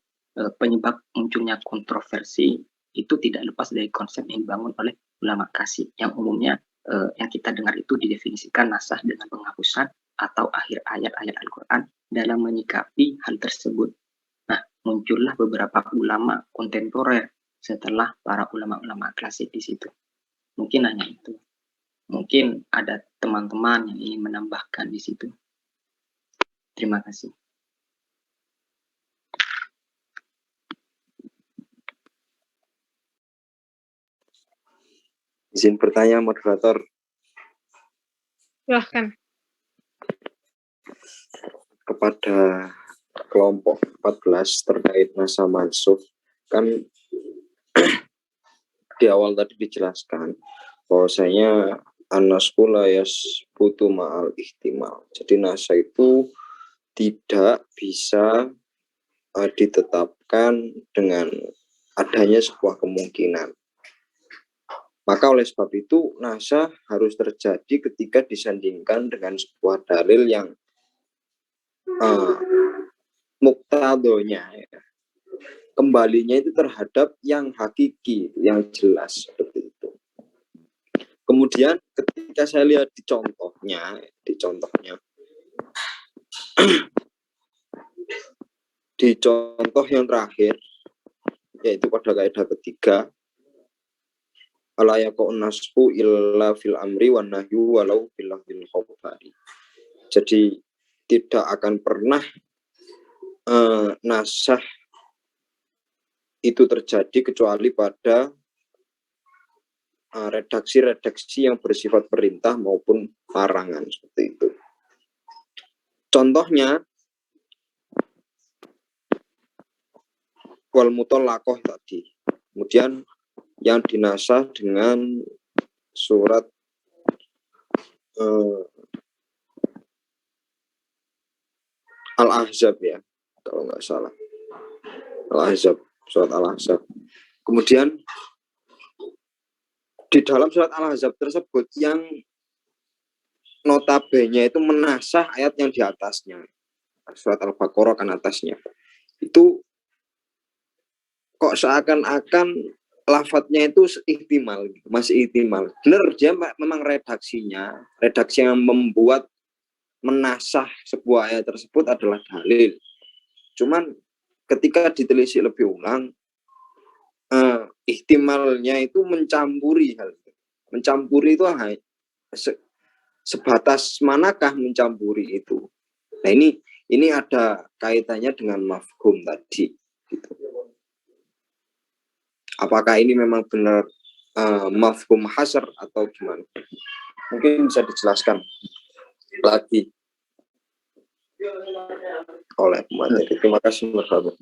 penyebab munculnya kontroversi itu tidak lepas dari konsep yang dibangun oleh ulama klasik yang umumnya yang kita dengar itu didefinisikan nasakh dengan penghapusan atau akhir ayat-ayat Al-Quran dalam menyikapi hal tersebut. Nah, muncullah beberapa ulama kontemporer setelah para ulama-ulama klasik di situ. Mungkin hanya itu. Mungkin ada teman-teman yang ingin menambahkan di situ. Terima kasih. Izin bertanya, moderator. Silahkan. Kepada kelompok 14 terkait nasikh mansukh, kan di awal tadi dijelaskan bahwasanya an-naskhu la yasbutu ma'al ihtimal. Jadi nasikh itu tidak bisa ditetapkan dengan adanya sebuah kemungkinan. Maka oleh sebab itu nasikh harus terjadi ketika disandingkan dengan sebuah dalil yang muktadonya, ya. kembalinya itu terhadap yang hakiki, yang jelas seperti itu. Kemudian ketika saya lihat di contohnya di contoh yang terakhir, yaitu pada kaidah ketiga, ala yaqun nasbu illa fil amri wan nahyu walau bil khabari. Jadi tidak akan pernah nasah itu terjadi kecuali pada redaksi-redaksi yang bersifat perintah maupun larangan, seperti itu. Contohnya wal mutallaqah tadi. Kemudian yang dinasah dengan surat Al-Ahzab ya, kalau nggak salah. Al-Ahzab, surat Al-Ahzab. Kemudian di dalam surat Al-Ahzab tersebut yang notabene itu menasah ayat yang di atasnya. Surat Al-Baqarah kan atasnya. Itu kok seakan-akan lafadznya itu ihtimal, masih ihtimal. Benar, dia memang redaksi yang membuat menasah sebuah ayat tersebut adalah dalil. Cuman ketika ditelisik lebih ulang, ihtimalnya itu mencampuri hal itu. Mencampuri itu sebatas manakah mencampuri itu. Nah ini ada kaitannya dengan mafhum tadi. Gitu. Apakah ini memang benar mafhum hasr atau gimana? Mungkin bisa dijelaskan lagi oleh pemateri. Terima kasih, Mas Bapak.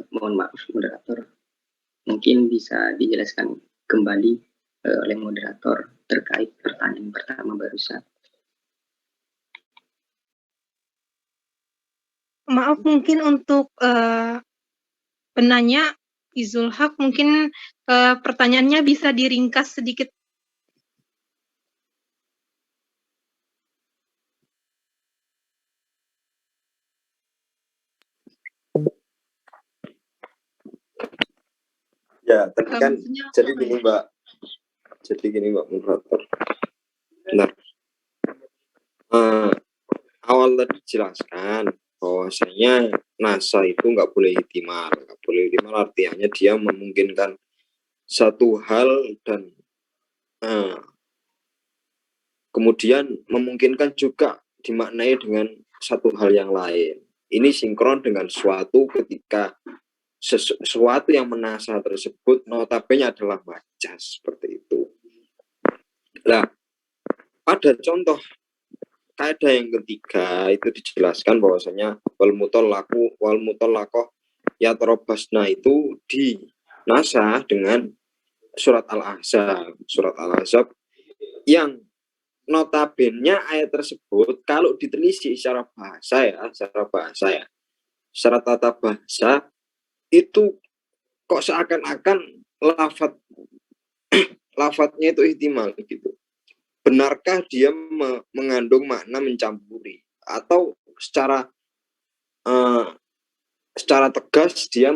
Mohon maaf moderator, mungkin bisa dijelaskan kembali oleh moderator terkait pertanyaan pertama barusan. Maaf, mungkin untuk penanya Izul Haq, mungkin pertanyaannya bisa diringkas sedikit. Ya, tapi kan jadi gini Mbak moderator. Benar. Awal tadi dijelaskan bahwasanya nasa itu nggak boleh ihtimal. Nggak boleh ihtimal artinya dia memungkinkan satu hal dan kemudian memungkinkan juga dimaknai dengan satu hal yang lain. Ini sinkron dengan suatu ketika sesuatu yang menasah tersebut notabene adalah majas, seperti itu. Nah, pada contoh kaidah yang ketiga itu dijelaskan bahwasanya wal mutallaqah yatarabasna itu dinasah dengan surat Al-Ahzab yang notabene ayat tersebut kalau ditelisik secara tata bahasa itu kok seakan-akan lafadznya itu ihtimal gitu. Benarkah dia mengandung makna mencampuri atau secara tegas dia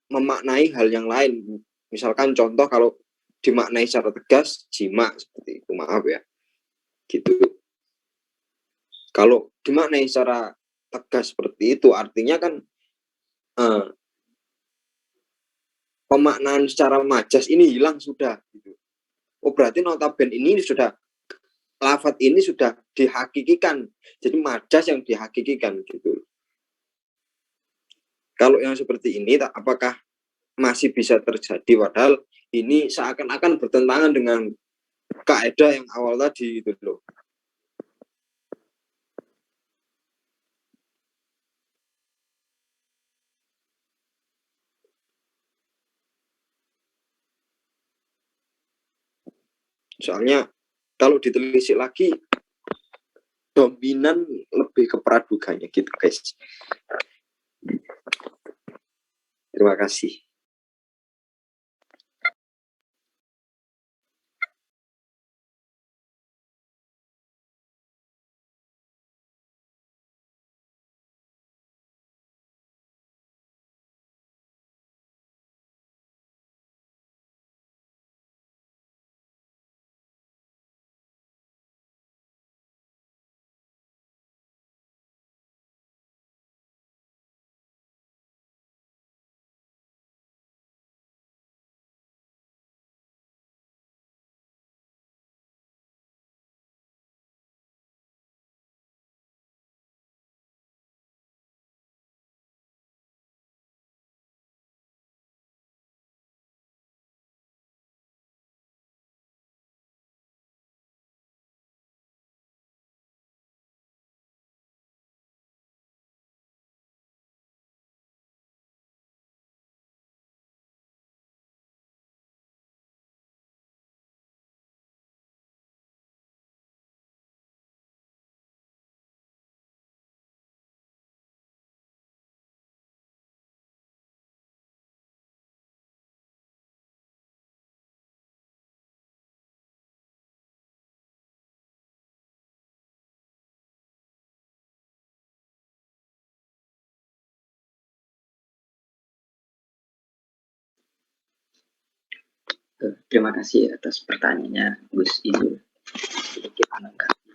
memaknai hal yang lain? Misalkan contoh kalau dimaknai secara tegas jima, seperti itu, maaf ya, gitu. Kalau dimaknai secara tegas seperti itu artinya kan pemaknaan secara majas ini hilang sudah gitu. Oh, berarti notaben ini sudah lafadz ini sudah dihakikikan, jadi majas yang dihakikikan gitu. Kalau yang seperti ini apakah masih bisa terjadi, padahal ini seakan-akan bertentangan dengan kaidah yang awal tadi itu loh. Soalnya kalau ditelisik lagi dominan lebih ke praduganya gitu guys. Terima kasih. Terima kasih atas pertanyaannya Gus Izul. Sedikit menanggapi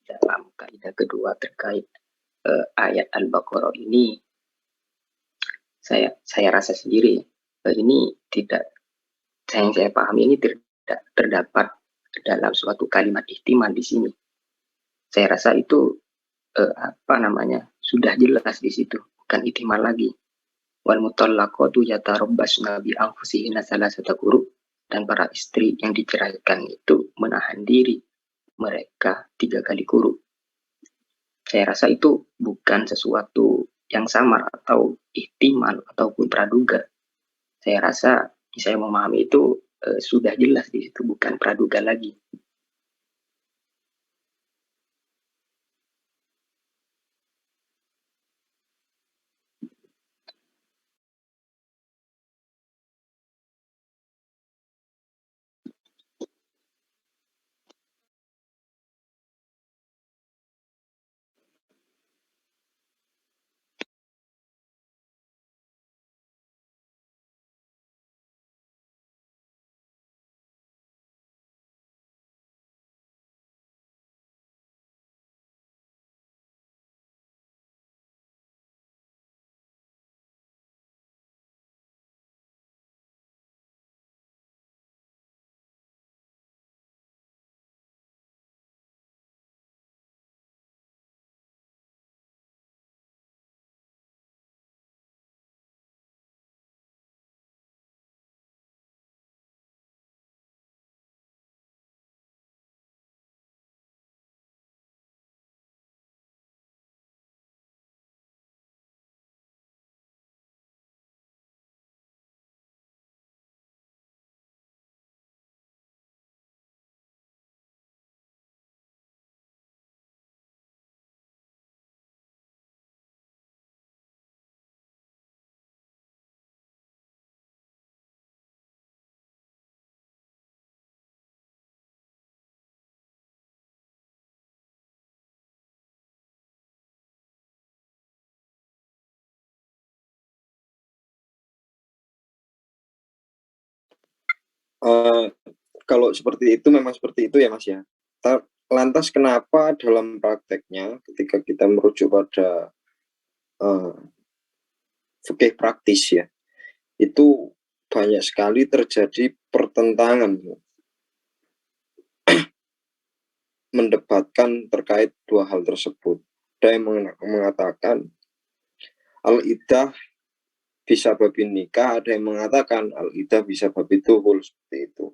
dalam kaidah kedua terkait ayat Al-Baqarah ini, saya rasa sendiri ini tidak, yang saya pahami ini tidak terdapat dalam suatu kalimat ihtimal di sini. Saya rasa itu sudah jelas di situ, bukan ihtimal lagi. Wal mutallaqatu yatarabbasna bi anfusihinna salasata quru, dan para istri yang diceraikan itu menahan diri mereka 3 kali quru. Saya rasa itu bukan sesuatu yang samar atau ihtimal ataupun praduga. Saya rasa saya memahami itu sudah jelas di situ, bukan praduga lagi. Kalau seperti itu memang seperti itu ya Mas ya. Lantas kenapa dalam prakteknya ketika kita merujuk pada fikih praktis ya, itu banyak sekali terjadi pertentangan, mendebatkan terkait dua hal tersebut. Ada yang mengatakan al-iddah bisa babi nikah, ada yang mengatakan al-iddah bisa babi tuhul, seperti itu.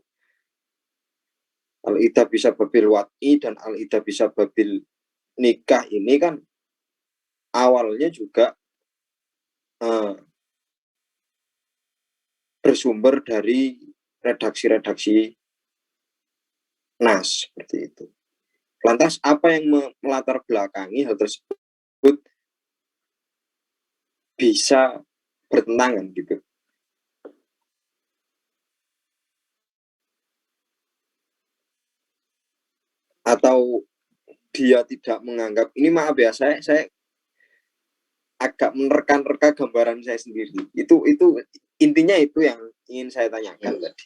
Al-iddah bisa babil wat'i dan al-iddah bisa babil nikah ini kan awalnya juga bersumber dari redaksi-redaksi nas seperti itu. Lantas apa yang melatar belakangi hal tersebut bisa bertentangan gitu? Atau dia tidak menganggap ini, maaf ya, saya agak menerka-nerka gambaran saya sendiri. Itu intinya itu yang ingin saya tanyakan tadi.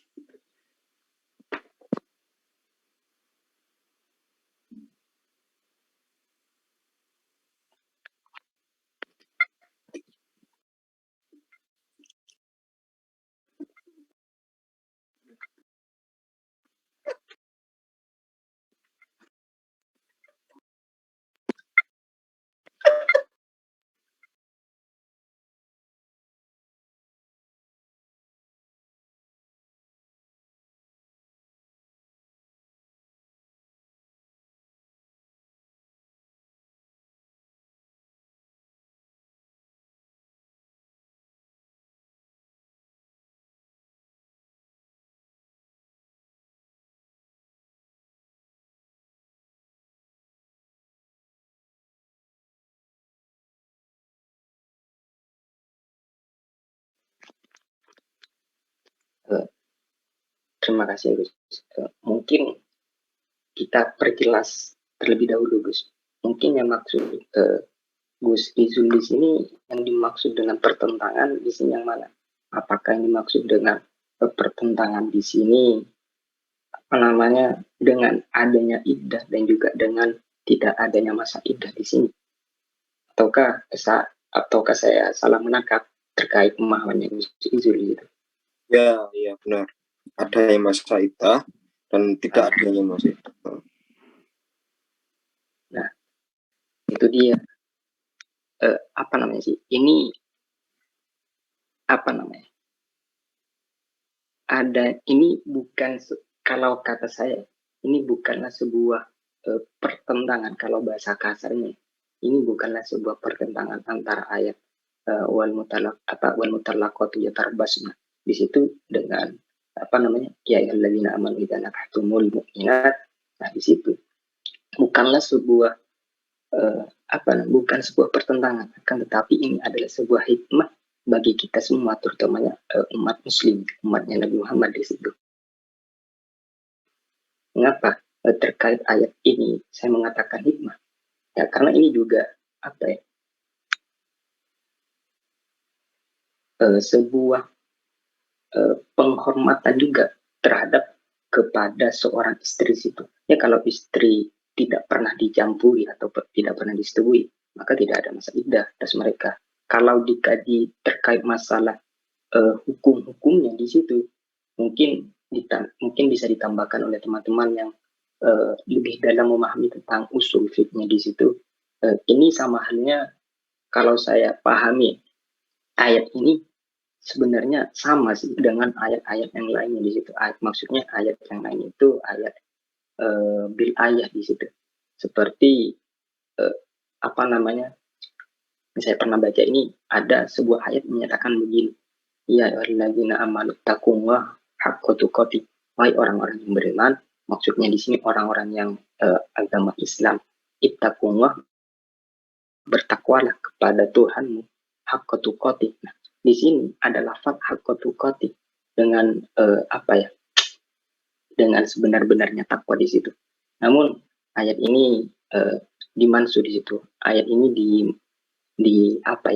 Terima kasih Gus. Mungkin kita perjelas terlebih dahulu Gus. Mungkin yang maksud Gus Izul di sini yang dimaksud dengan pertentangan di sini yang mana? Apakah yang dimaksud dengan pertentangan di sini dengan adanya iddah dan juga dengan tidak adanya masa iddah di sini? Ataukah saya salah menangkap terkait pemahamannya Gus Izul gitu? Ya, benar. Ada yang masa iddah dan tidak adanya masa iddah. Nah, itu dia. Ini bukan, kalau kata saya, ini bukanlah sebuah pertentangan. Kalau bahasa kasarnya, ini bukanlah sebuah pertentangan antara ayat wal mutallaqatu yatarabbasna di situ dengan ya ayyuhalladzina amanu idza nakahtumul mu'minat. Nah, di situ bukanlah sebuah bukan sebuah pertentangan, akan tetapi ini adalah sebuah hikmah bagi kita semua, terutamanya umat muslim, umatnya Nabi Muhammad di situ. Mengapa terkait ayat ini saya mengatakan hikmah? Ya, karena ini juga sebuah penghormatan juga terhadap kepada seorang istri situ. Ya, kalau istri tidak pernah dicampuri atau tidak pernah disetujui, maka tidak ada masa iddah atas mereka. Kalau dikaji terkait masalah hukum-hukumnya di situ, mungkin bisa ditambahkan oleh teman-teman yang lebih dalam memahami tentang usul fikihnya di situ. Ini sama halnya, kalau saya pahami ayat ini sebenarnya sama sih dengan ayat-ayat yang lainnya di situ. Maksudnya ayat yang lain itu ayat bil ayah di situ. Seperti saya pernah baca ini, ada sebuah ayat menyatakan begini, ya ayyuhalladzina amanu taqullaha haqqa tuqatih. Wahai orang-orang yang beriman, maksudnya di sini orang-orang yang agama Islam, ittaqullah, bertakwalah kepada Tuhanmu, haqqa tuqatih. Nah, di sini ada lafaz haqqa tuqatih dengan dengan sebenar-benarnya takwa di situ. Namun ayat ini dimansur di situ. Ayat ini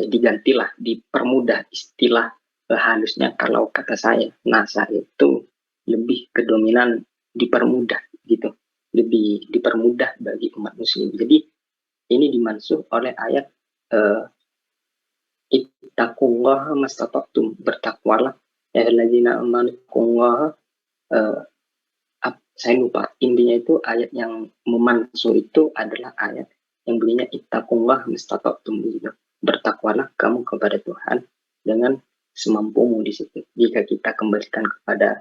digantilah, dipermudah istilah halusnya. Kalau kata saya, nasa itu lebih kedominan dipermudah gitu, lebih dipermudah bagi umat muslim. Jadi ini dimansur oleh ayat ittaqullaha mastata'tum, bertakwalah ya alladzina amanu taqullaha. Saya lupa, intinya itu ayat yang memansur itu adalah ayat yang bunyinya ittaqullaha mastata'tum gitu. Bertakwalah kamu kepada Tuhan dengan semampumu di situ. Jika kita kembalikan kepada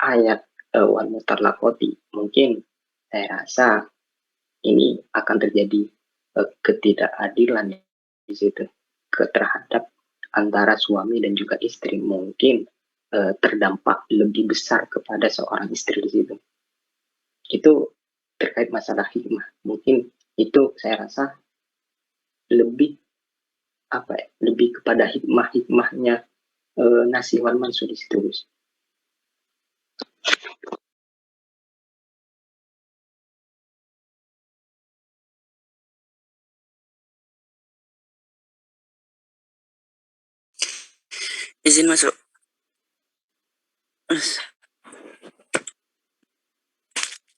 ayat wal mutallaqati, mungkin saya rasa ini akan terjadi ketidakadilan di situ terhadap antara suami dan juga istri. Mungkin terdampak lebih besar kepada seorang istri di situ. itu terkait masalah hikmah. Mungkin itu saya rasa lebih lebih kepada hikmahnya nasih wal mansukh di situ, Gus. Izin masuk.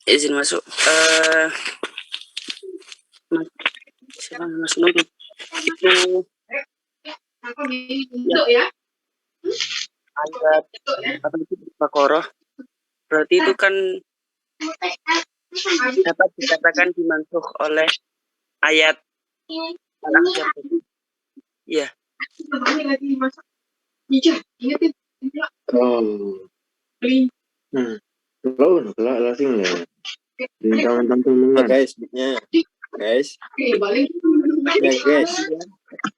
Izin masuk. Mas Nur itu ya. Ayat apa itu Baqarah berarti itu kan dapat dikatakan dimansuh oleh ayat Al-Ahzab. Iya. Guys, mic-nya. Guys. Ya, guys.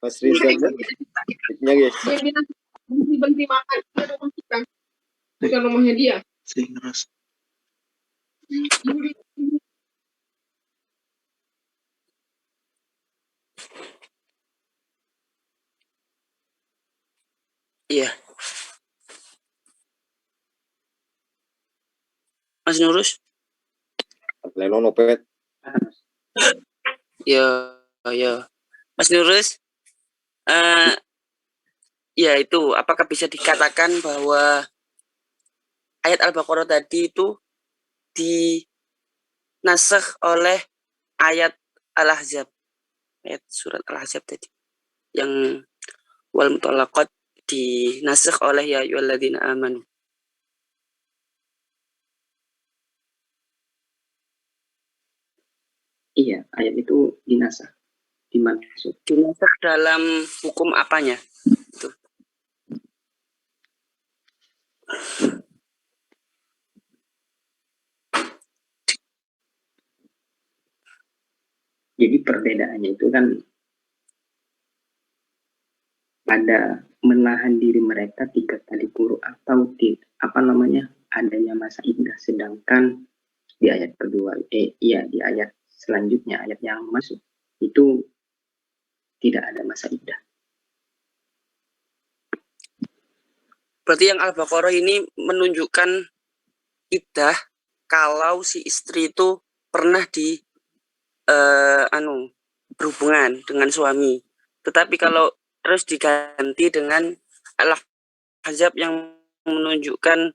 Mas Rizal. Mic-nya, guys. Berhenti makan. Bukan rumahnya dia. Iya. Mas Nurus? Lenono pet. Ya. Mas Nurus? Ya itu, apakah bisa dikatakan bahwa ayat Al-Baqarah tadi itu dinasakh oleh ayat Al-Ahzab, ayat surat Al-Ahzab tadi, yang wal mutallaqat dinasakh oleh ya ayyuhalladzina amanu. Iya, ayat itu dinasakh dalam hukum apanya? Itu. Jadi perbedaannya itu kan pada menahan diri mereka 3 kali quru atau adanya masa iddah, sedangkan di ayat kedua di ayat selanjutnya, ayat yang masuk itu tidak ada masa iddah. Berarti yang Al-Baqarah ini menunjukkan iddah kalau si istri itu pernah berhubungan dengan suami. Tetapi kalau terus diganti dengan Al-Ahzab yang menunjukkan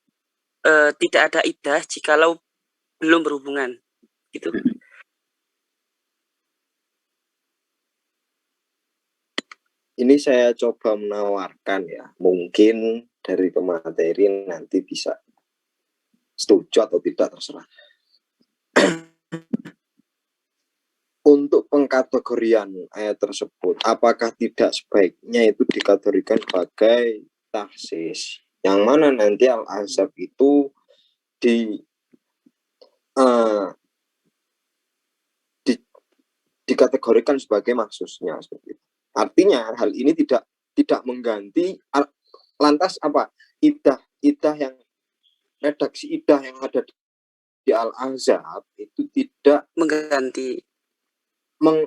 tidak ada iddah jikalau belum berhubungan. Gitu. Ini saya coba menawarkan ya, mungkin dari pemateri nanti bisa setuju atau tidak, terserah. Untuk pengkategorian ayat tersebut, apakah tidak sebaiknya itu dikategorikan sebagai tahsis, yang mana nanti Al-Ahzab itu dikategorikan sebagai maksusnya seperti itu. Artinya hal ini tidak mengganti lantas apa iddah yang redaksi iddah yang ada di Al-Ahzab itu tidak mengganti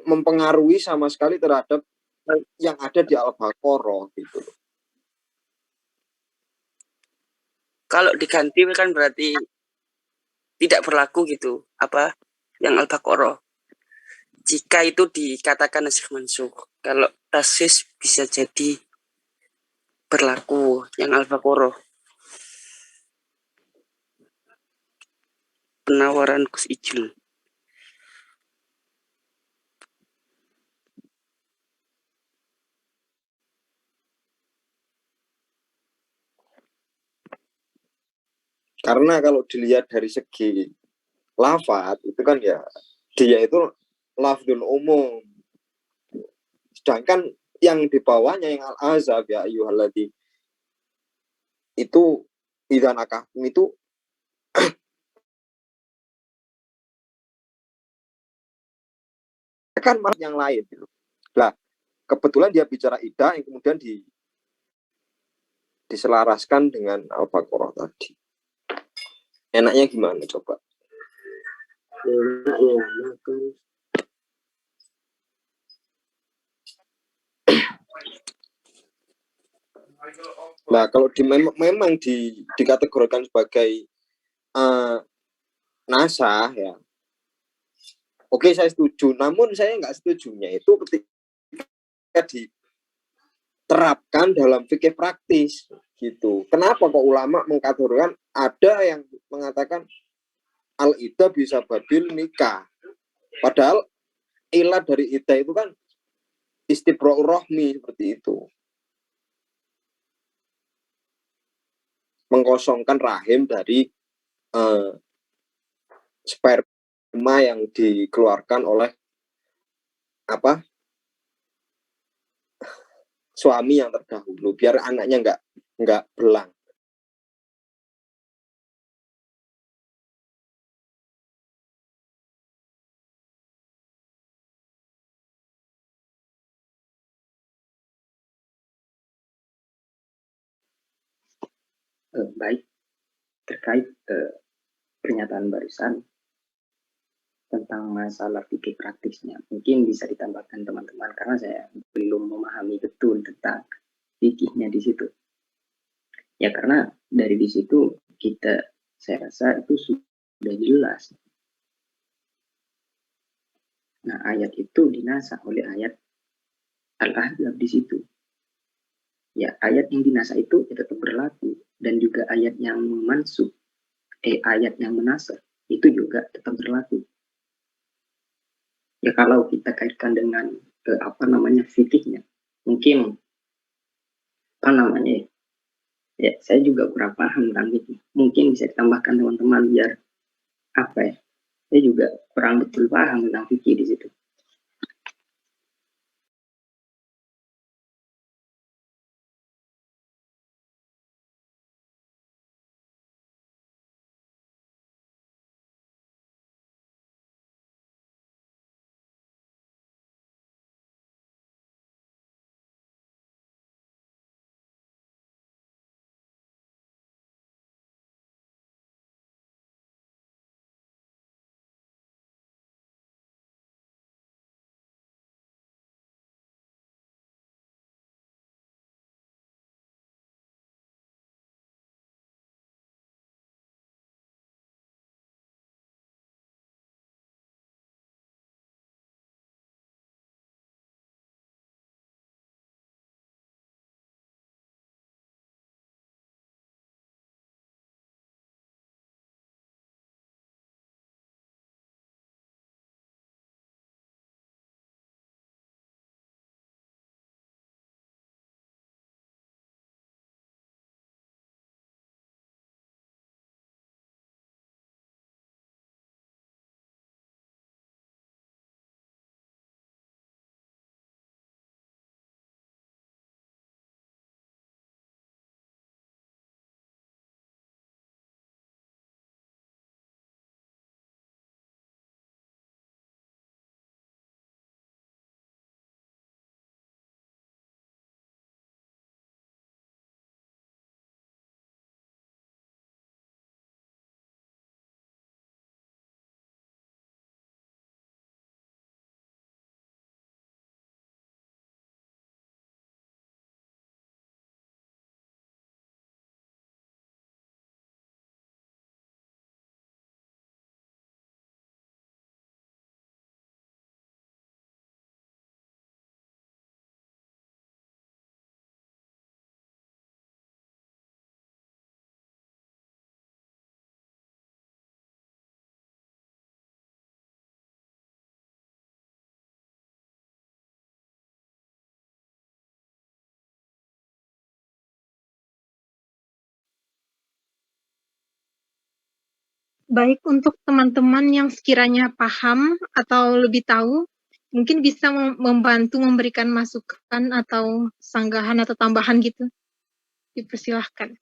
mempengaruhi sama sekali terhadap yang ada di Al-Baqarah gitu. Kalau diganti kan berarti tidak berlaku gitu apa yang Al-Baqarah. Jika itu dikatakan nasikh mansukh, kalau tahsis bisa jadi berlaku yang Al-Baqarah. Penawaran Gus Ijul. Karena kalau dilihat dari segi lafaz itu kan ya dia itu lafzul umum. Sedangkan yang di bawahnya yang Al-Ahzab ya ayyuhalladzina itu idza nakahtum itu kan yang lain gitu. Nah, kebetulan dia bicara iddah yang kemudian diselaraskan dengan Al-Baqarah tadi. Enaknya gimana coba? enaknya makan. Nah, kalau memang dikategorikan sebagai NASA ya, oke saya setuju. Namun saya nggak setujunya itu ketika diterapkan dalam fikih praktis gitu. Kenapa kok ulama mengkategorikan, ada yang mengatakan al-ida bisa babil nikah, padahal ilat dari ida itu kan istibra'ur rohmi, seperti itu, mengkosongkan rahim dari sperma yang dikeluarkan oleh suami yang terdahulu, biar anaknya nggak belang. Baik, terkait pernyataan barusan tentang masalah fikih praktisnya, mungkin bisa ditambahkan teman-teman karena saya belum memahami betul tentang fikihnya di situ. Ya karena dari di situ saya rasa itu sudah jelas. Nah, ayat itu dinasa oleh ayat Al-Ahzab di situ. Ya, ayat yang dinasa itu ya tetap berlaku, dan juga ayat yang mansukh, ayat yang menasakh itu juga tetap berlaku. Ya kalau kita kaitkan dengan fikihnya, mungkin ya saya juga kurang paham tentang itu. Mungkin bisa ditambahkan teman-teman biar saya juga kurang betul paham tentang fikih di situ. Baik, untuk teman-teman yang sekiranya paham atau lebih tahu, mungkin bisa membantu memberikan masukan atau sanggahan atau tambahan gitu. Dipersilahkan.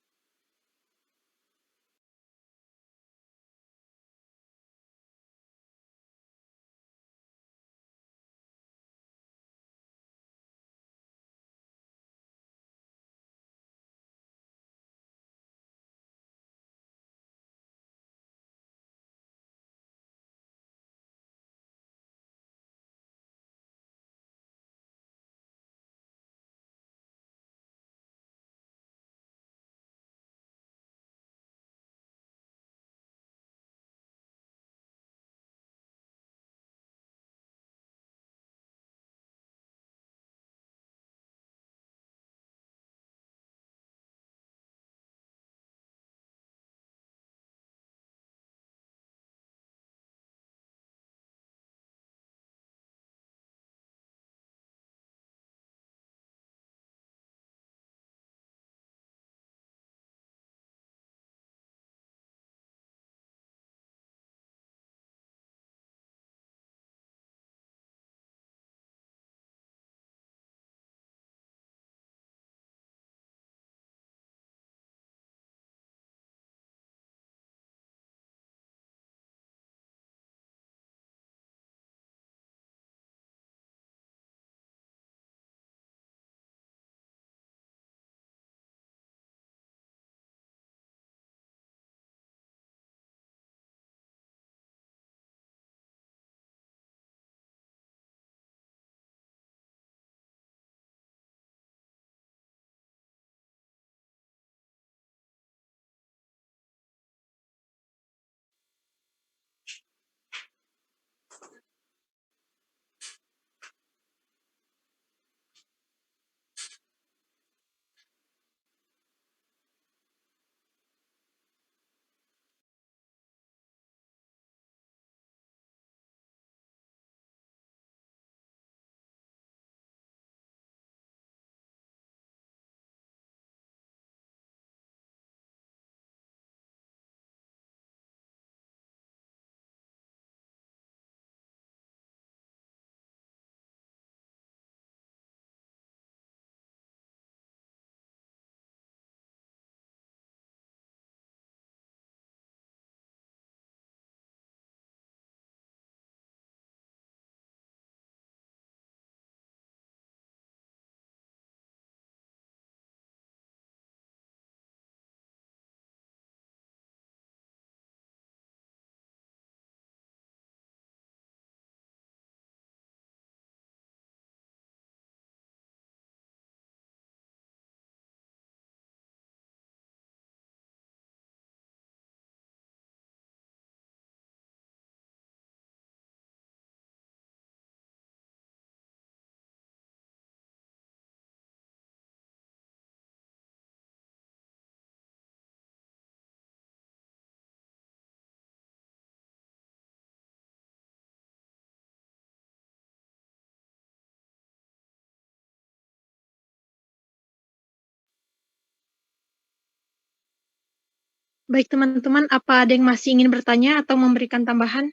Baik teman-teman, apa ada yang masih ingin bertanya atau memberikan tambahan?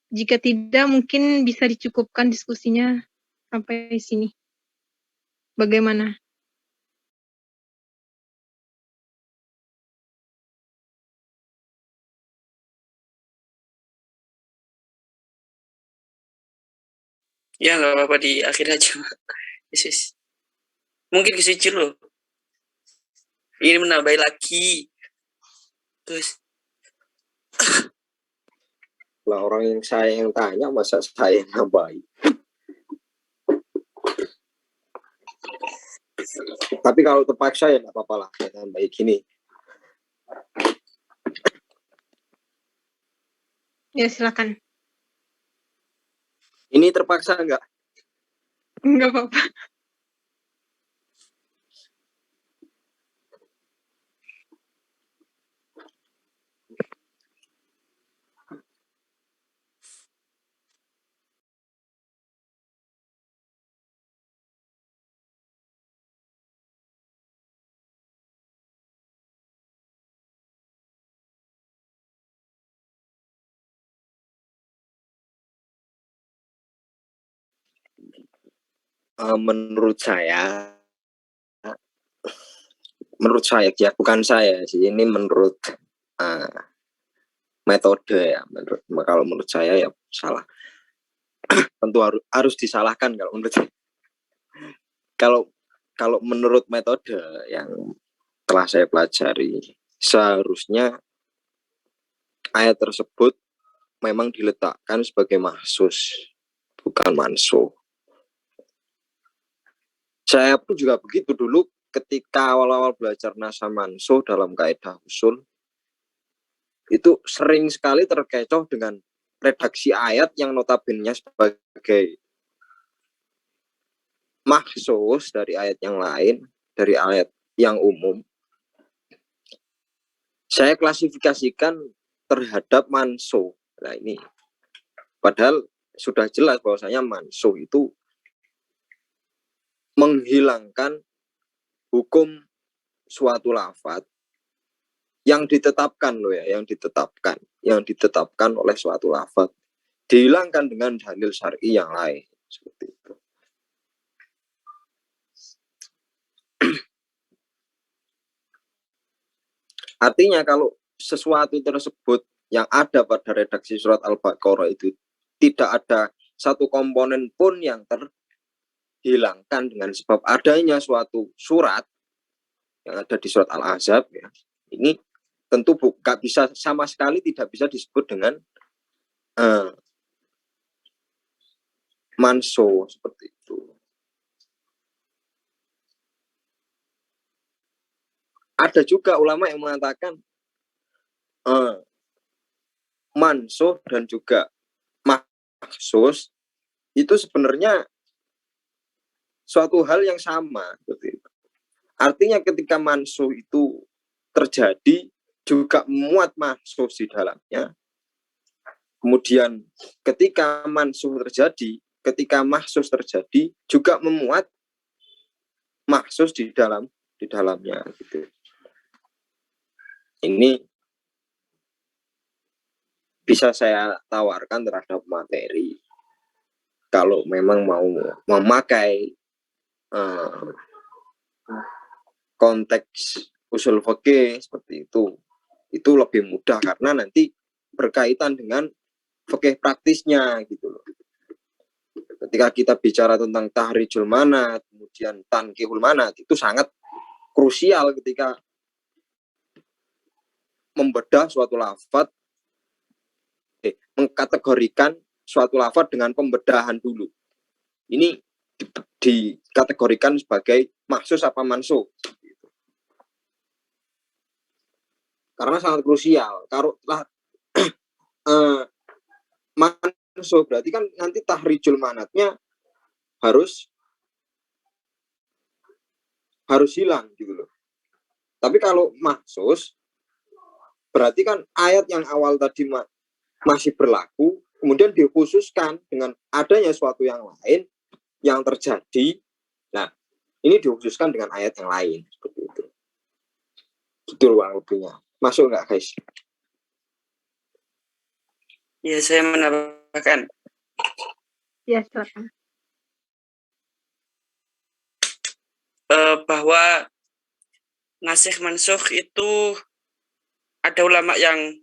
Jika tidak, mungkin bisa dicukupkan diskusinya sampai sini. Bagaimana? Ya nggak apa-apa di akhir aja. Yesus. Mungkin kesuci loh. Ini menambah lagi. Terus Lah orang yang saya yang tanya, masa saya yang nambahin. Tapi kalau terpaksa ya nggak apa-apa lah, saya tambahin gini. Ya, silakan. Ini terpaksa nggak? Enggak apa-apa. Menurut saya ya, bukan saya sih, ini menurut metode ya. Kalau menurut saya ya salah. Tentu harus disalahkan kalau menurut saya. Kalau menurut metode yang telah saya pelajari, seharusnya ayat tersebut memang diletakkan sebagai mahsus, bukan mansuh. Saya pun juga begitu dulu ketika awal-awal belajar nasa mansuh dalam kaidah usul, itu sering sekali terkecoh dengan redaksi ayat yang notabene sebagai mahsus dari ayat yang lain, dari ayat yang umum. Saya klasifikasikan terhadap mansuh. Nah ini, padahal sudah jelas bahwasanya mansuh itu menghilangkan hukum suatu lafaz yang ditetapkan loh ya, yang ditetapkan oleh suatu lafaz, dihilangkan dengan dalil syar'i yang lain, seperti itu. Artinya kalau sesuatu tersebut yang ada pada redaksi surat Al-Baqarah itu tidak ada satu komponen pun yang terhilangkan dengan sebab adanya suatu surat yang ada di surat Al-Ahzab ya, ini tentu bukan bisa sama sekali tidak bisa disebut dengan mansuh seperti itu. Ada juga ulama yang mengatakan mansuh dan juga mahsus itu sebenarnya suatu hal yang sama seperti itu. Artinya ketika mansuh itu terjadi juga memuat mahsus di dalamnya. Kemudian ketika mansuh terjadi, ketika mahsus terjadi juga memuat mahsus di dalamnya gitu. Ini bisa saya tawarkan terhadap materi kalau memang mau memakai konteks usul fikih seperti itu lebih mudah karena nanti berkaitan dengan fikih praktisnya gitu loh. Ketika kita bicara tentang tahrijul manat, kemudian tankihul manat, itu sangat krusial ketika membedah suatu lafaz, mengkategorikan suatu lafaz dengan pembedahan dulu. Ini dikategorikan sebagai mahsus apa mansuh. Karena sangat krusial. Kalau mansuh berarti kan nanti tahrijul manatnya harus hilang gitu loh. Tapi kalau mahsus berarti kan ayat yang awal tadi masih berlaku, kemudian dikhususkan dengan adanya suatu yang lain yang terjadi. Nah, ini dikhususkan dengan ayat yang lain seperti itu. Betul Bang lebihnya. Masuk nggak guys? Ya, saya menambahkan. Ya, silakan. Bahwa nasikh mansukh itu ada ulama yang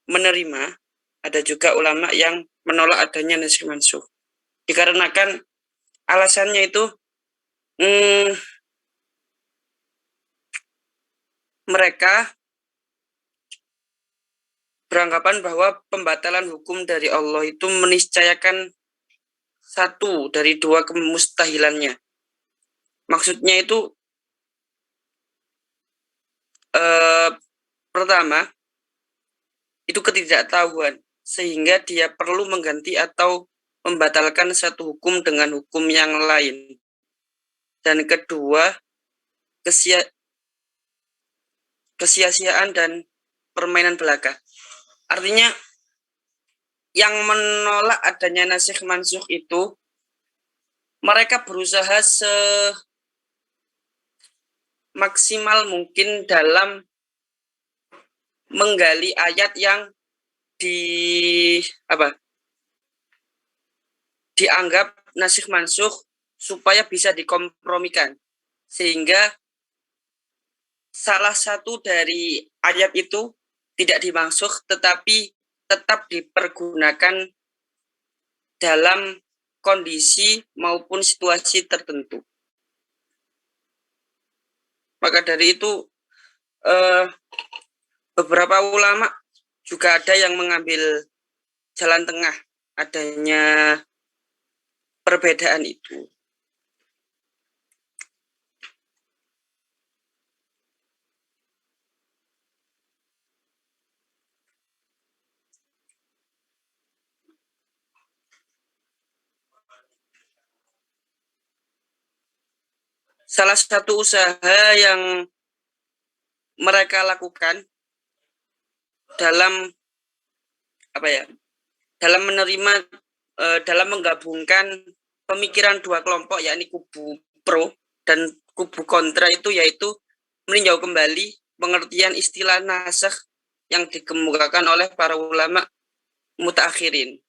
menerima, ada juga ulama yang menolak adanya nasikh mansukh. Dikarenakan alasannya itu mereka beranggapan bahwa pembatalan hukum dari Allah itu meniscayakan satu dari dua kemustahilannya. Maksudnya itu pertama, itu ketidaktahuan, sehingga dia perlu mengganti atau membatalkan satu hukum dengan hukum yang lain. Dan kedua, kesia-siaan dan permainan belaka. Artinya, yang menolak adanya nasikh mansukh itu, mereka berusaha semaksimal mungkin dalam menggali ayat yang dianggap nasikh mansukh supaya bisa dikompromikan, sehingga salah satu dari ayat itu tidak dimansukh tetapi tetap dipergunakan dalam kondisi maupun situasi tertentu. Maka dari itu beberapa ulama juga ada yang mengambil jalan tengah adanya perbedaan itu. Salah satu usaha yang mereka lakukan dalam dalam menerima, dalam menggabungkan pemikiran dua kelompok, yakni kubu pro dan kubu kontra itu, yaitu meninjau kembali pengertian istilah nasikh yang dikemukakan oleh para ulama mutaakhirin.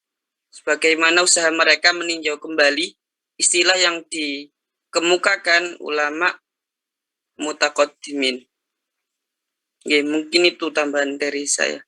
Sebagaimana usaha mereka meninjau kembali istilah yang dikemukakan ulama mutaqaddimin. Ya, mungkin itu tambahan dari saya.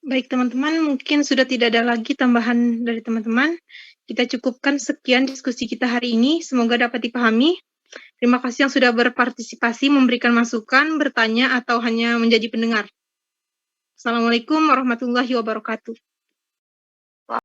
Baik teman-teman, mungkin sudah tidak ada lagi tambahan dari teman-teman. Kita cukupkan sekian diskusi kita hari ini. Semoga dapat dipahami. Terima kasih yang sudah berpartisipasi, memberikan masukan, bertanya, atau hanya menjadi pendengar. Assalamualaikum warahmatullahi wabarakatuh.